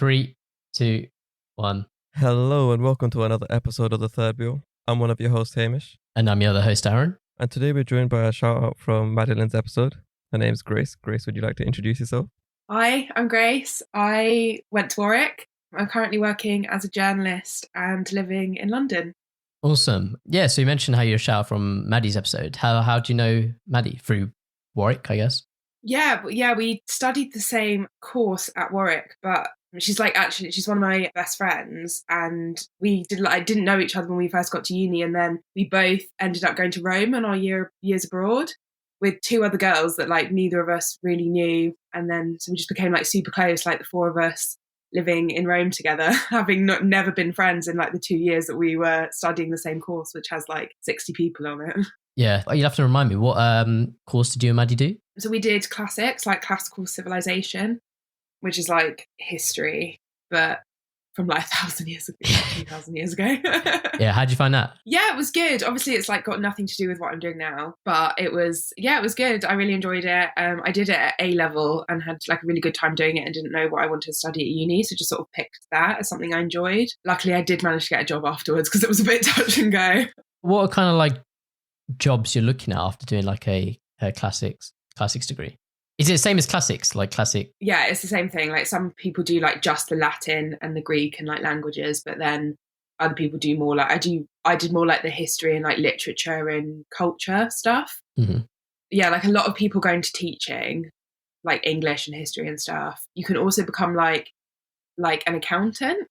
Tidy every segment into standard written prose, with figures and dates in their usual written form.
Three, two, one. Hello and welcome to another episode of The Third Wheel. I'm one of your hosts, Hamish. And I'm your other host, Aaron. And today we're joined by a shout out from Madeline's episode. Her name's Grace. Grace, would you like to introduce yourself? Hi, I'm Grace. I went to Warwick. I'm currently working as a journalist and living in London. Awesome. Yeah, so you mentioned how you're a shout out from Maddie's episode. How do you know Maddie? Through Warwick, I guess? Yeah, we studied the same course at Warwick, but she's one of my best friends, and I didn't know each other when we first got to uni, and then we both ended up going to Rome on our years abroad with two other girls that neither of us really knew, and then so we just became super close, the four of us living in Rome together, having never been friends in the 2 years that we were studying the same course, which has 60 people on it. Yeah, you'll have to remind me, what course did you and Maddie do? So we did classics, classical civilization, which is history, but from 1,000 years ago, 2,000 years ago. Yeah, how'd you find that? Yeah, it was good. Obviously, it's got nothing to do with what I'm doing now, but it was good. I really enjoyed it. I did it at A level and had a really good time doing it and didn't know what I wanted to study at uni, so just sort of picked that as something I enjoyed. Luckily, I did manage to get a job afterwards because it was a bit touch and go. What are kind of jobs you're looking at after doing a classics degree? Is it the same as classics, classic? Yeah, it's the same thing. Some people do just the Latin and the Greek and languages, but then other people do more I did more the history and literature and culture stuff. Mm-hmm. Yeah, a lot of people go into teaching, English and history and stuff. You can also become an accountant.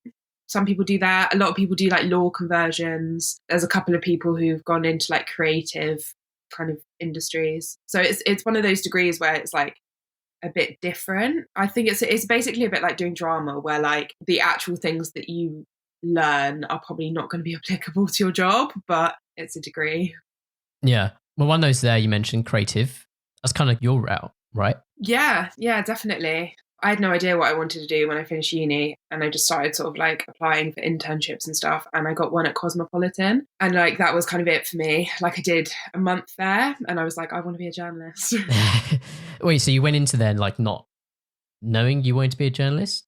Some people do that. A lot of people do law conversions. There's a couple of people who've gone into creative kind of industries. So it's one of those degrees where it's a bit different. I think it's basically a bit like doing drama, where the actual things that you learn are probably not going to be applicable to your job, but it's a degree. Yeah. Well, one of those there you mentioned creative. That's kind of your route, right? Yeah, definitely. I had no idea what I wanted to do when I finished uni, and I just started sort of applying for internships and stuff, and I got one at Cosmopolitan, and that was kind of it for me. I did a month there and I was I want to be a journalist. Wait, so you went into there not knowing you wanted to be a journalist?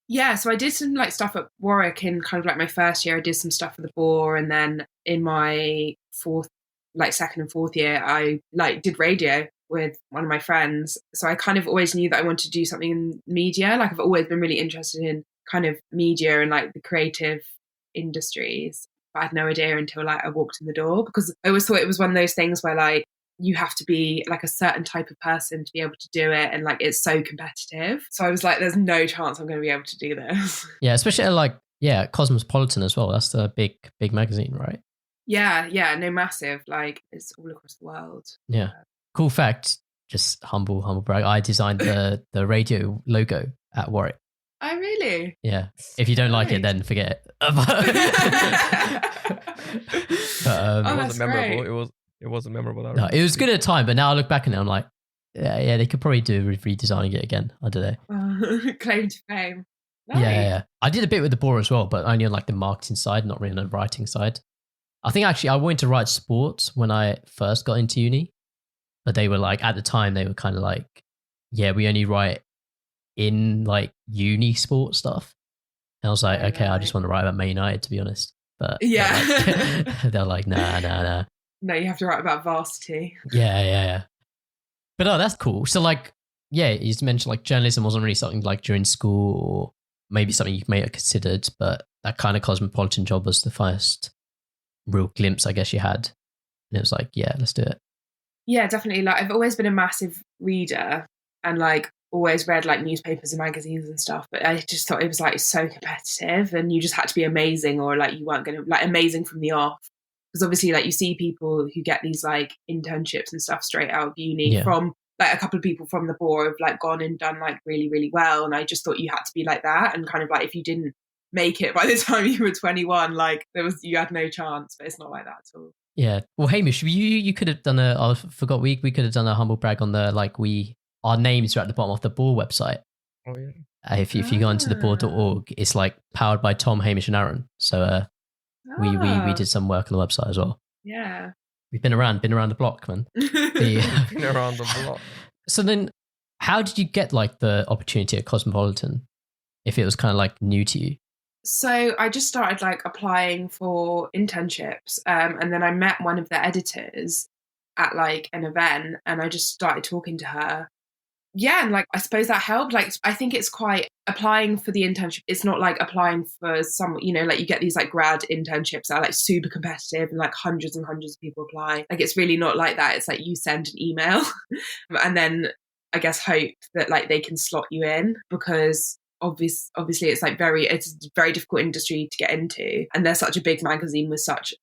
Yeah, so I did some stuff at Warwick in kind of my first year. I did some stuff for the Bore, and then in my second and fourth year I did radio with one of my friends. So I kind of always knew that I wanted to do something in media. I've always been really interested in kind of media and the creative industries. But I had no idea until I walked in the door, because I always thought it was one of those things where you have to be a certain type of person to be able to do it, and it's so competitive. So I was there's no chance I'm going to be able to do this. Yeah, especially at Cosmopolitan as well. That's the big magazine, right? Yeah, no, massive. It's all across the world. Yeah. Cool fact, just humble brag. I designed the radio logo at Warwick. Oh, really? Yeah. If you don't like it, then forget it. But, it wasn't memorable. It wasn't memorable. No, it was good at the time, but now I look back on it, I'm like, yeah, they could probably do with redesigning it again. I don't know. Claim to fame. Nice. Yeah. I did a bit with the Bore as well, but only on the marketing side, not really on the writing side. I think actually I wanted to write sports when I first got into uni. But they were at the time, they were kind of we only write in uni sports stuff. And I was okay, I just want to write about Man United, to be honest. But yeah, they're nah. No, you have to write about varsity. Yeah. But that's cool. So you mentioned journalism wasn't really something during school, or maybe something you may have considered, but that kind of Cosmopolitan job was the first real glimpse, I guess, you had. And it was yeah, let's do it. Yeah, definitely. I've always been a massive reader and always read newspapers and magazines and stuff, but I just thought it was so competitive, and you just had to be amazing, or you weren't going to amazing from the off. Because obviously you see people who get these internships and stuff straight out of uni from a couple of people from the Bore have gone and done really, really well. And I just thought you had to be like that. And kind of if you didn't make it by the time you were 21, you had no chance, but it's not like that at all. Yeah. Well, Hamish, you could have done I forgot we could have done a humble brag on the our names are at the bottom of the Bore website. Oh yeah. If you go into thebore.org, it's powered by Tom, Hamish, and Aaron. So we did some work on the website as well. Yeah. We've been around the block, man. Been around the block. So then, how did you get the opportunity at Cosmopolitan? if it was kind of like new to you? So I just started like applying for internships, and then I met one of the editors at like an event, and I just started talking to her. Yeah, and like I suppose that helped. Like I think it's quite applying for the internship. It's not like applying for some, like you get these like grad internships that are like super competitive and like hundreds and hundreds of people apply. Like it's really not like that. It's like you send an email and then I guess hope that like they can slot you in, because obviously it's a very difficult industry to get into, and they're such a big magazine with such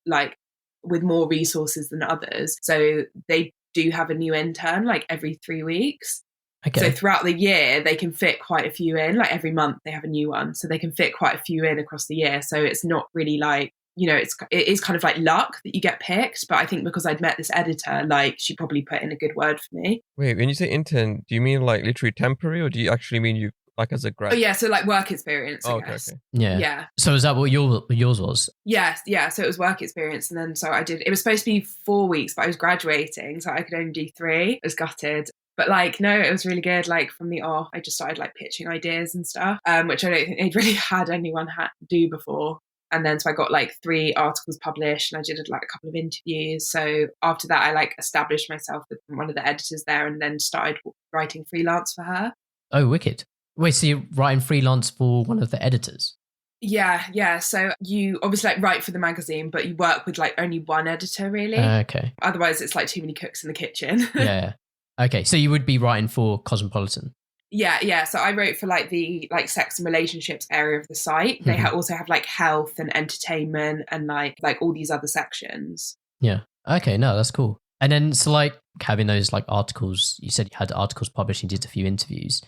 like with more resources than others, so they do have a new intern like every 3 weeks. Okay. So throughout the year they can fit quite a few in, like every month they have a new one, so they can fit quite a few in across the year. So it's not really like, it is kind of like luck that you get picked, but I think because I'd met this editor, like she probably put in a good word for me. Wait, when you say intern, do you mean like literally temporary, or do you actually mean you like as a grad? Oh yeah, so like work experience, I guess. Okay. Yeah. So is that what yours was? Yeah. So it was work experience, and then so it was supposed to be 4 weeks, but I was graduating, so I could only do 3. I was gutted. But like, no, it was really good. Like from the off, I just started like pitching ideas and stuff, which I don't think they'd really had anyone do before. And then so I got like 3 articles published, and I did like a couple of interviews. So after that, I like established myself with one of the editors there, and then started writing freelance for her. Oh, wicked. Wait, so you're writing freelance for one of the editors? Yeah. So you obviously like write for the magazine, but you work with like only one editor really. Okay. Otherwise it's like too many cooks in the kitchen. Yeah. Okay. So you would be writing for Cosmopolitan? Yeah. So I wrote for like the like sex and relationships area of the site. They also have like health and entertainment and like all these other sections. Yeah. Okay. No, that's cool. And then so like having those like articles, you said you had articles published and did a few interviews.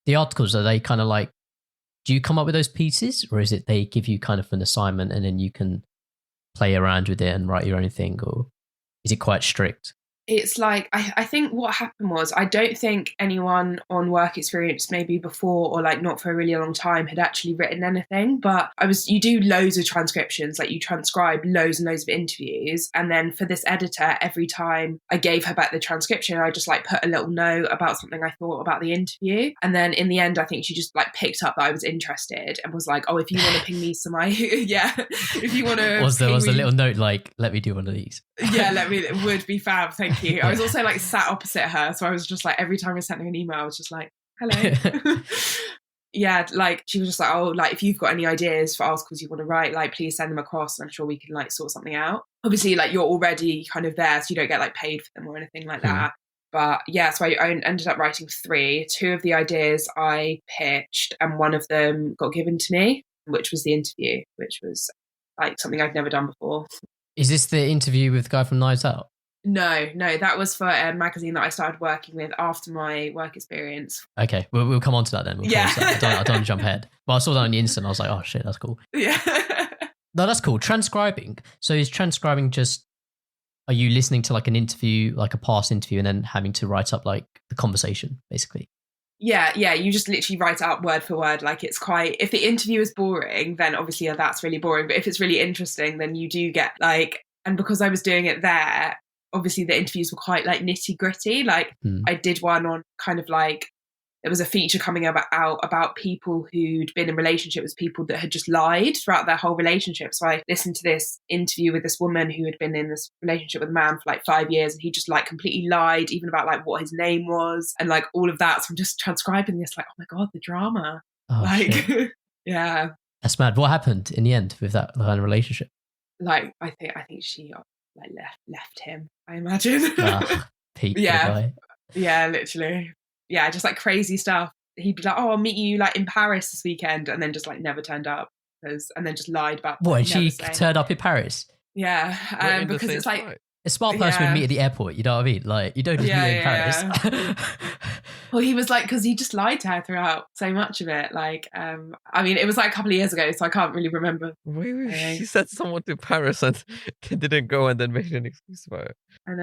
The articles, are they kind of like, do you come up with those pieces, or is it they give you kind of an assignment and then you can play around with it and write your own thing, or is it quite strict? It's like, I think what happened was, I don't think anyone on work experience maybe before, or like not for a really long time, had actually written anything. But you do loads of transcriptions, like you transcribe loads and loads of interviews. And then for this editor, every time I gave her back the transcription, I just like put a little note about something I thought about the interview. And then in the end, I think she just like picked up that I was interested and was like, oh, if you want to ping me some, if you want to. Was there a little note like, let me do one of these? Yeah, it would be fab, thank you. I was also like sat opposite her, so I was just like, every time I sent her an email, I was just like, hello. Yeah, like she was just like, oh, like if you've got any ideas for articles you want to write, like please send them across, and I'm sure we can like sort something out. Obviously, like you're already kind of there, so you don't get like paid for them or anything like that. But yeah, so I ended up writing 3. 2 of the ideas I pitched, and one of them got given to me, which was the interview, which was like something I'd never done before. Is this the interview with the guy from Night Out? No, that was for a magazine that I started working with after my work experience. Okay, we'll come on to that then. I don't want to jump ahead. But I saw that on the instant, I was like, oh shit, that's cool. Yeah. No, that's cool. Transcribing. So is transcribing just, are you listening to like an interview, like a past interview, and then having to write up like the conversation, basically? Yeah, you just literally write it up word for word. Like it's quite, if the interview is boring, then obviously that's really boring. But if it's really interesting, then you do get like, and because I was doing it there, obviously the interviews were quite like nitty gritty. Like I did one on kind of like, there was a feature coming out about people who'd been in relationship with people that had just lied throughout their whole relationship. So I listened to this interview with this woman who had been in this relationship with a man for like 5 years, and he just like completely lied, even about like what his name was and like all of that. So I'm just transcribing this, like, oh my God, the drama. Oh, like, yeah. That's mad. What happened in the end with that kind of relationship? Like, I think she like left him, I imagine. Peak. Yeah. Yeah, literally. Yeah, just like crazy stuff. He'd be like, oh, I'll meet you like in Paris this weekend, and then just like never turned up and then just lied about what, and she turned up in Paris? Yeah, because it's like flight. A smart person would meet at the airport, you know what I mean? Like, you don't just meet in Paris. Yeah. Well, he was like, because he just lied to her throughout so much of it. Like, I mean, it was like a couple of years ago, so I can't really remember. Wait, she sent someone to Paris and they didn't go, and then made an excuse about it.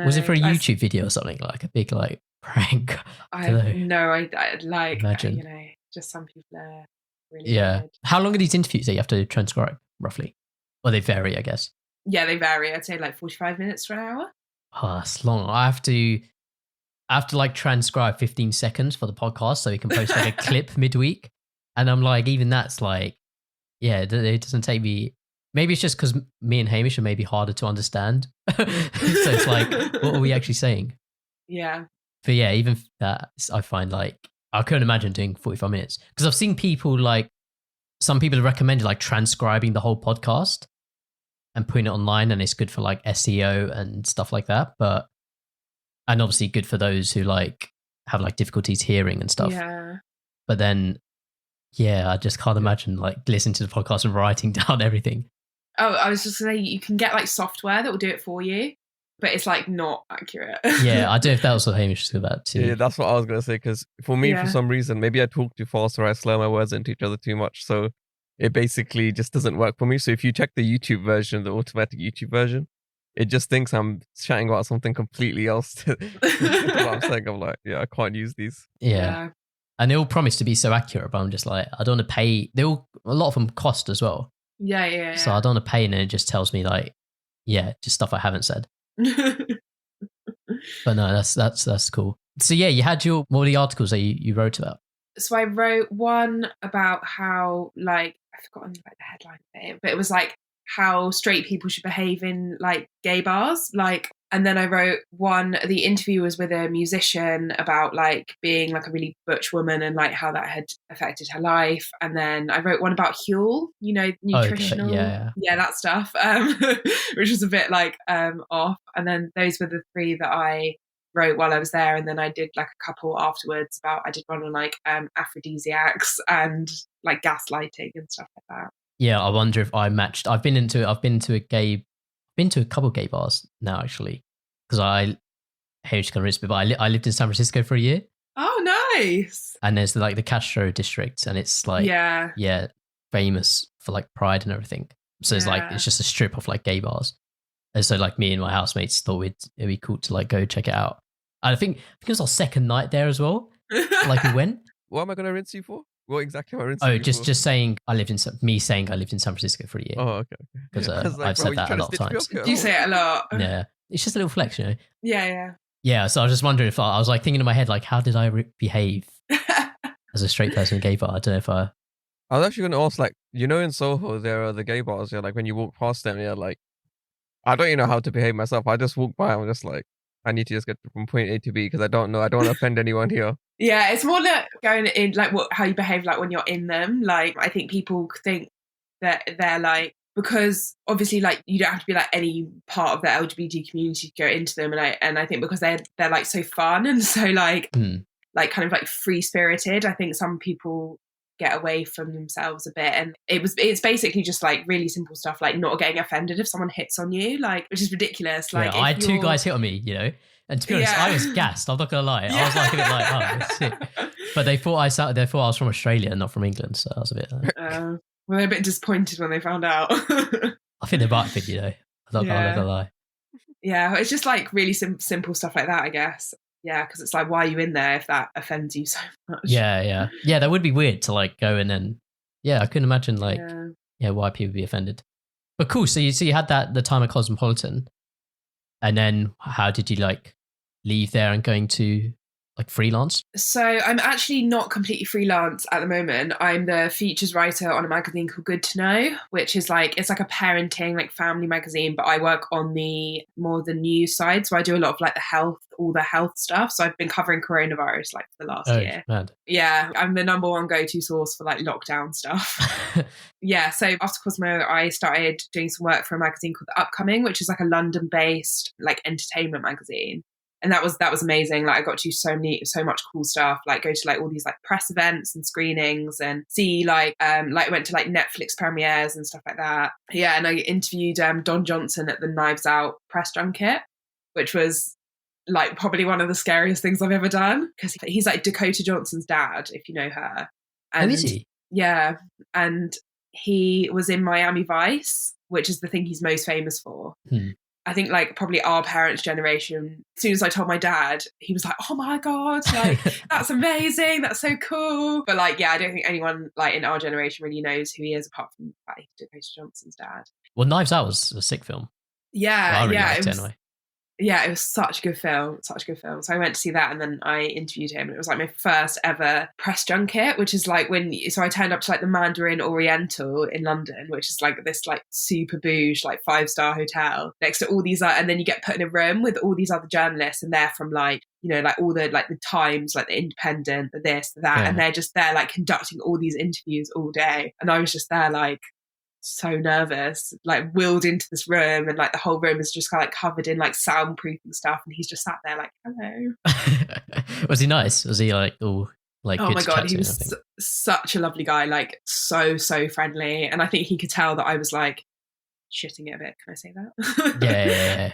Was it for a YouTube video or something, like a big like prank? I like, imagine. You know, just some people are really weird. How long are these interviews that you have to transcribe, roughly? Well, they vary, I guess. Yeah, they vary. I'd say like 45 minutes to an hour. Oh, that's long. I have to like transcribe 15 seconds for the podcast so we can post like a clip midweek. And I'm like, even that's like, yeah, it doesn't take me. Maybe it's just because me and Hamish are maybe harder to understand. So it's like, what are we actually saying? Yeah. But yeah, even that, I find like, I couldn't imagine doing 45 minutes because I've seen people like, some people have recommended like transcribing the whole podcast and putting it online, and it's good for like SEO and stuff like that. But, and obviously good for those who like have like difficulties hearing and stuff. Yeah. But then, yeah, I just can't imagine like listening to the podcast and writing down everything. Oh, I was just saying, you can get like software that will do it for you, but it's like not accurate. Yeah, I don't know if that was what Hamish was about too. Yeah, that's what I was gonna say. Because for me, for some reason, maybe I talk too fast or I slur my words into each other too much, so it basically just doesn't work for me. So if you check the YouTube version, the automatic YouTube version, it just thinks I'm chatting about something completely else to what I'm saying. I'm like, yeah, I can't use these. Yeah. And they all promise to be so accurate, but I'm just like, I don't want to pay. A lot of them cost as well. Yeah. So I don't want to pay, and it just tells me like, yeah, just stuff I haven't said. But no, that's cool. So yeah, you had what were the articles that you wrote about? So I wrote one about how, like, I've forgotten like the headline of it, but it was like how straight people should behave in like gay bars, like. And then I wrote one, the interview was with a musician about like being like a really butch woman and like how that had affected her life. And then I wrote one about Huel, you know, nutritional, yeah, that stuff, which was a bit like off. And then those were the three that I wrote while I was there. And then I did like a couple afterwards I did one on like aphrodisiacs and like gaslighting and stuff like that. Yeah, I wonder if I matched. I've been to a couple of gay bars now, actually, because Hamish can risk me, but I lived in San Francisco for a year. Oh, nice. And there's like the Castro district, and it's like, yeah, famous for like pride and everything. So it's like, it's just a strip of like gay bars. And so like me and my housemates thought it'd be cool to like go check it out. And I think it was our second night there as well. Like we went. What am I going to rinse you for? What exactly am I rinsing you for? Just saying I lived in San Francisco for a year. Oh, okay. Because I've said that a lot of times. Do you say it a lot? Yeah. It's just a little flex, you know? Yeah. Yeah, so I was just wondering if I was like thinking in my head, like, how did I behave as a straight person in a gay bar? I don't know if I was actually going to ask, like, you know, in Soho, there are the gay bars, yeah, like when you walk past them, yeah, like, I don't even know how to behave myself. I just walk by, I'm just like, I need to just get from point A to B because I don't know. I don't want to offend anyone here. Yeah, it's more like going in, like how you behave like when you're in them. Like, I think people think that they're like, because obviously like you don't have to be like any part of the LGBT community to go into them. And I think because they're like so fun and so like kind of like free spirited, I think some people get away from themselves a bit. And it's basically just like really simple stuff, like not getting offended if someone hits on you, like, which is ridiculous. Like, I had two guys hit on me, you know, and to be honest, I was gassed. I'm not gonna lie. I was like a bit like, oh shit. But they thought I was from Australia and not from England, so I was a bit well, they're a bit disappointed when they found out. I think they might have been, you know. I'm not gonna lie. Yeah, it's just like really simple stuff like that, I guess. Yeah, because it's like, why are you in there if that offends you so much? Yeah. That would be weird to like go in and I couldn't imagine like why people would be offended. But cool. So you had the time at Cosmopolitan, and then how did you like leave there and going to like freelance? So I'm actually not completely freelance at the moment. I'm the features writer on a magazine called Good to Know, which is like, it's like a parenting, like family magazine, but I work on the news side. So I do a lot of like all the health stuff. So I've been covering coronavirus like for the last year. Mad. Yeah, I'm the #1 go-to source for like lockdown stuff. Yeah, so after Cosmo, I started doing some work for a magazine called The Upcoming, which is like a London-based like entertainment magazine. And that was amazing. Like I got to do so much cool stuff, like go to like all these like press events and screenings and see like I went to like Netflix premieres and stuff like that. Yeah. And I interviewed Don Johnson at the Knives Out press junket, which was like probably one of the scariest things I've ever done, because he's like Dakota Johnson's dad, if you know her. And is he? Yeah. And he was in Miami Vice, which is the thing he's most famous for. I think like probably our parents' generation, as soon as I told my dad, he was like, oh my God, like that's amazing. That's so cool. But like, yeah, I don't think anyone like in our generation really knows who he is apart from like Dakota Johnson's dad. Well, Knives Out was a sick film. Yeah. Well, I really liked it anyway. Yeah, it was such a good film, such a good film. So I went to see that, and then I interviewed him. And it was like my first ever press junket, which is like so I turned up to like the Mandarin Oriental in London, which is like this like super bouge, like 5-star hotel next to all these, and then you get put in a room with all these other journalists, and they're from like, you know, like all the like the Times, like the Independent, the this, the that, and they're just there like conducting all these interviews all day. And I was just there like, so nervous, like wheeled into this room, and like the whole room is just kind of like covered in like soundproofing stuff, and he's just sat there like, hello. Was he nice? Was he like all like, oh my god, he was such a lovely guy, like so friendly, and I think he could tell that I was like shitting it a bit. Can I say that? Yeah.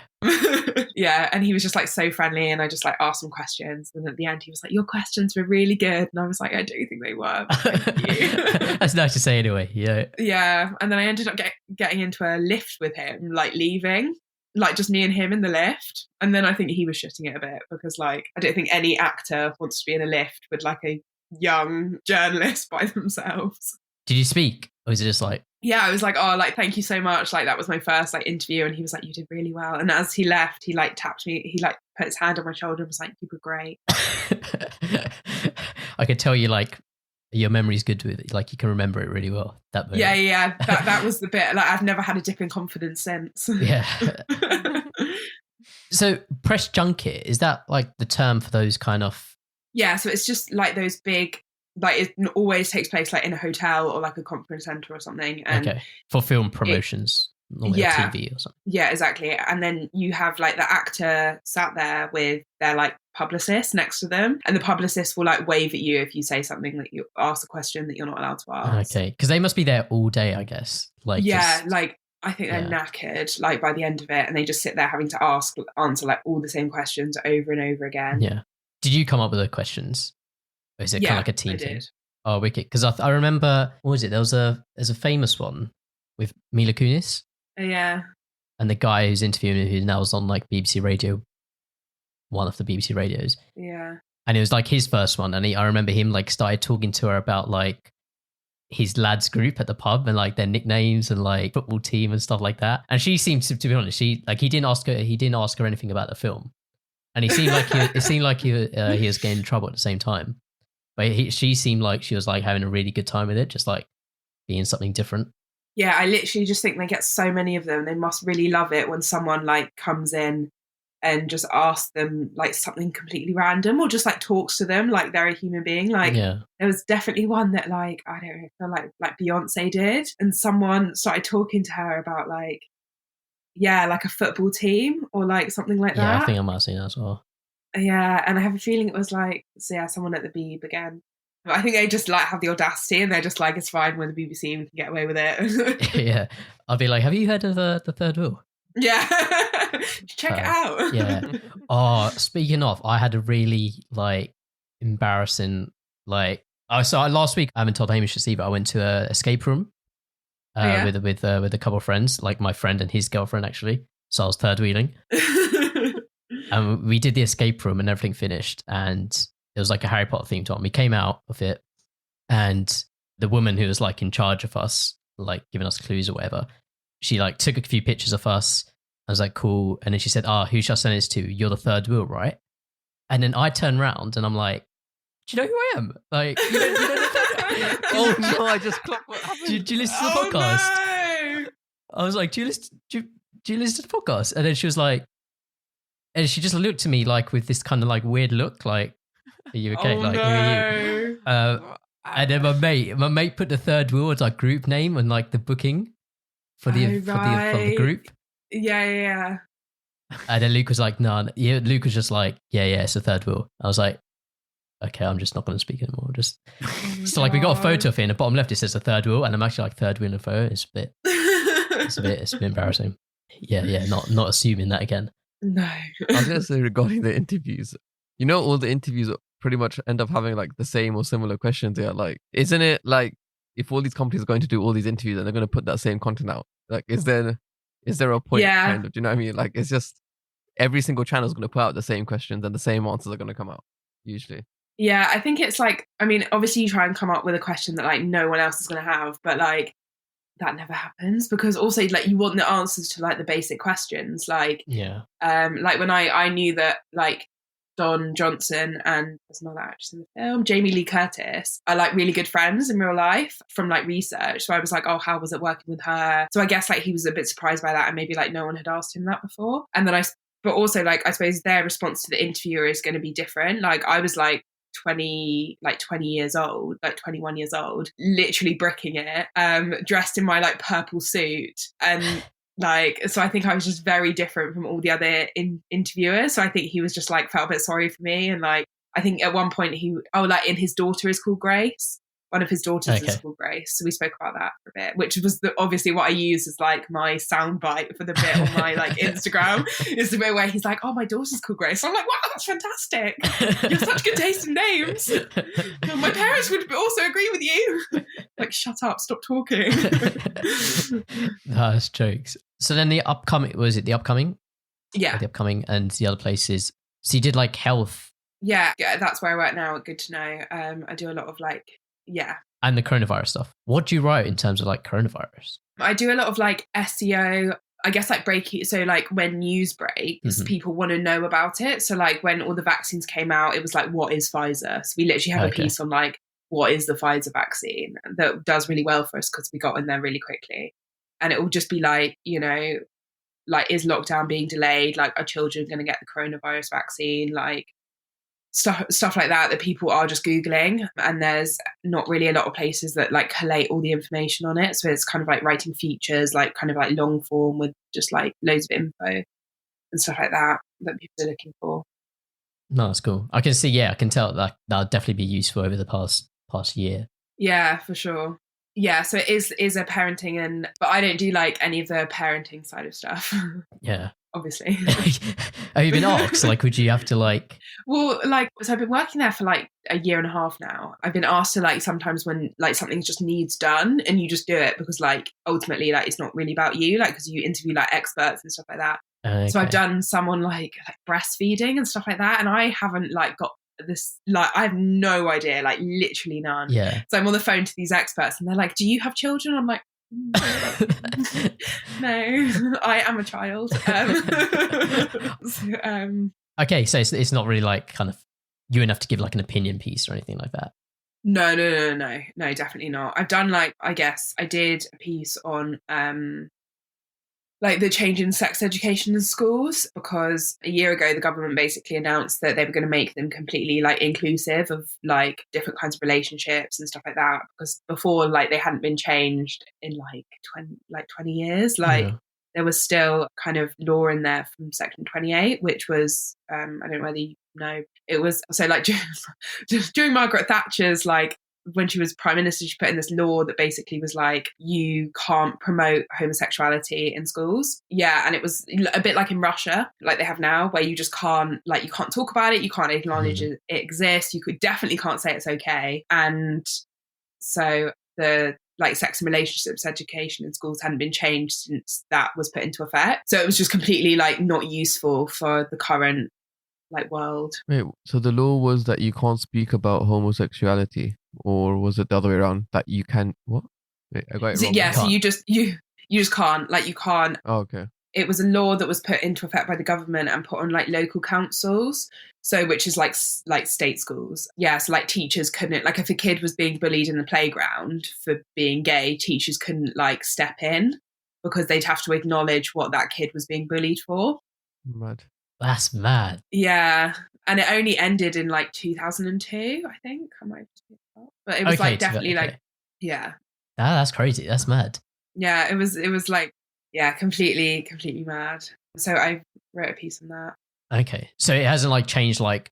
Yeah, and he was just like so friendly, and I just like asked him questions, and at the end he was like, your questions were really good, and I was like, I do think they were, thank you. That's nice to say anyway. Yeah, and then I ended up getting into a lift with him, like leaving, like just me and him in the lift, and then I think he was shitting it a bit, because like I don't think any actor wants to be in a lift with like a young journalist by themselves. Did you speak, or was it just like, yeah, I was like, oh, like, thank you so much. Like, that was my first like interview. And he was like, you did really well. And as he left, he like tapped me. He like put his hand on my shoulder and was like, you were great. I could tell you like your memory's good with it. Like you can remember it really well. That moment. Yeah. That was the bit. Like I've never had a dip in confidence since. Yeah. So press junket, is that like the term for those kind of? Yeah. So it's just like those big, like it always takes place like in a hotel or like a conference center or something. And okay, for film promotions, normally on TV or something. Yeah, exactly. And then you have like the actor sat there with their like publicist next to them, and the publicist will like wave at you if you say something that you ask a question that you're not allowed to ask. Okay, because they must be there all day, I guess. Like like I think they're knackered like by the end of it, and they just sit there having to answer like all the same questions over and over again. Yeah. Did you come up with the questions? Or is it kind of like a team thing? Oh, wicked. Because I remember, what was it? There's a famous one with Mila Kunis. Yeah. And the guy who's interviewing who now is on like BBC Radio, one of the BBC radios. Yeah. And it was like his first one. And I remember him like started talking to her about like his lads group at the pub and like their nicknames and like football team and stuff like that. And she seemed to be honest, he didn't ask her anything about the film. And he seemed like he was getting in trouble at the same time. But she seemed like she was like having a really good time with it, just like being something different. Yeah, I literally just think they get so many of them. They must really love it when someone like comes in and just asks them like something completely random, or just like talks to them like they're a human being. Like there was definitely one that like, I don't know, I feel like Beyonce did, and someone started talking to her about like, like a football team or like something like that. Yeah, I think I might have seen that as well. Yeah, and I have a feeling it was like, someone at the Beeb again. But I think they just like have the audacity, and they're just like, it's fine, with the BBC, we can get away with it. Yeah, I'll be like, have you heard of the Third Wheel? Yeah, check it out. Yeah. Oh, speaking of, I had a really like embarrassing like. So last week I haven't told Hamish this either. I went to a escape room with a couple of friends, like my friend and his girlfriend actually. So I was third wheeling. And we did the escape room and everything finished, and it was like a Harry Potter themed one. We came out of it, and the woman who was like in charge of us, like giving us clues or whatever, she like took a few pictures of us. I was like, cool. And then she said, who shall I send this to? You're the third wheel, right? And then I turn around and I'm like, do you know who I am? Like, you don't know oh no, I just clocked what happened. Do you listen to the podcast? No. I was like, do you listen to the podcast? And then she was like, and she just looked at me like with this kind of like weird look, like, are you okay? Oh, like, no. who are you? And then my mate put the third wheel as our group name and like the booking for the group. Yeah. And then Luke was like, no. Yeah, Luke was just like, yeah, it's the third wheel. I was like, okay, I'm just not going to speak anymore. Just so like we got a photo of it in the bottom left. It says the third wheel, and I'm actually like third wheel in the photo. It's a bit embarrassing. Yeah. Not assuming that again. No. I was going to say regarding the interviews, you know, all the interviews pretty much end up having like the same or similar questions. They are like, isn't it like if all these companies are going to do all these interviews and they're going to put that same content out? Like, is there a point? Yeah. Kind of, do you know what I mean? Like, it's just every single channel is going to put out the same questions and the same answers are going to come out usually. Yeah, I think it's like, I mean, obviously you try and come up with a question that like no one else is going to have, but like that never happens, because also like you want the answers to like the basic questions, like like when I knew that like Don Johnson and there's another actress in the film, Jamie Lee Curtis, are like really good friends in real life from like research. So I was like, oh, how was it working with her? So I guess like he was a bit surprised by that, and maybe like no one had asked him that before. And then but also like I suppose their response to the interviewer is going to be different. Like I was like 20 years old, like 21 years old, literally bricking it, dressed in my like purple suit, and like, so I think I was just very different from all the other interviewers. So I think he was just like felt a bit sorry for me, and like I think at one point and his daughter is called Grace. One of his daughters is called Grace. So we spoke about that for a bit, which was obviously what I use as like my soundbite for the bit on my like Instagram. Is the bit where he's like, oh, my daughter's called Grace. So I'm like, wow, that's fantastic. You have such good taste in names. My parents would also agree with you. Like, shut up, stop talking. That's jokes. So then the upcoming, was it the upcoming? Yeah. The upcoming, and the other places. So you did like health. Yeah, that's where I work now. Good to know. I do a lot of like, and the coronavirus stuff. What do you write in terms of like coronavirus? I do a lot of like SEO, I guess like breaking. So like when news breaks, people want to know about it. So like when all the vaccines came out, it was like, what is Pfizer? So we literally have a piece on like, what is the Pfizer vaccine? That does really well for us because we got in there really quickly. And it will just be like, you know, like, is lockdown being delayed? Like, are children going to get the coronavirus vaccine? Like, stuff like that people are just Googling, and there's not really a lot of places that like collate all the information on it. So it's kind of like writing features, like kind of like long form with just like loads of info and stuff like that people are looking for. No, that's cool. I can see, I can tell that that'll definitely be useful over the past year. Yeah, for sure. Yeah, so it is a parenting, but I don't do like any of the parenting side of stuff. Yeah. Obviously. Have you been asked? Like, would you have to like... Well, like, so I've been working there for like a year and a half now. I've been asked to like sometimes when like something just needs done, and you just do it because like ultimately like it's not really about you, like because you interview like experts and stuff like that. So I've done some on like breastfeeding and stuff like that, and I haven't like got this, like I have no idea, like literally none. Yeah. So I'm on the phone to these experts and they're like, do you have children? I'm like, no, I am a child. Okay, so it's not really like kind of you enough to give like an opinion piece or anything like that. No, definitely not. I've done like, I guess I did a piece on like the change in sex education in schools, because a year ago the government basically announced that they were going to make them completely like inclusive of like different kinds of relationships and stuff like that, because before like they hadn't been changed in like 20 years. Like there was still kind of law in there from section 28, which was I don't know whether you know, it was so like during Margaret Thatcher's like when she was Prime Minister, she put in this law that basically was like, you can't promote homosexuality in schools. Yeah, and it was a bit like in Russia, like they have now, where you just can't, like, you can't talk about it, you can't acknowledge it exists, you definitely can't say it's okay. And so the like sex and relationships education in schools hadn't been changed since that was put into effect. So it was just completely like not useful for the current like world. Wait, so the law was that you can't speak about homosexuality, or was it the other way around, that you can what? Wait, I got it wrong. Yeah, so you just can't, like, you can't. Oh, okay. It was a law that was put into effect by the government and put on like local councils, so which is like state schools. Yeah, so like teachers couldn't, like if a kid was being bullied in the playground for being gay, teachers couldn't like step in because they'd have to acknowledge what that kid was being bullied for. Mad. That's mad. Yeah, and it only ended in like 2002, I think. I might just be that. But it was like definitely like, yeah. That's crazy. That's mad. Yeah, it was like, yeah, completely mad. So I wrote a piece on that. Okay, so it hasn't like changed like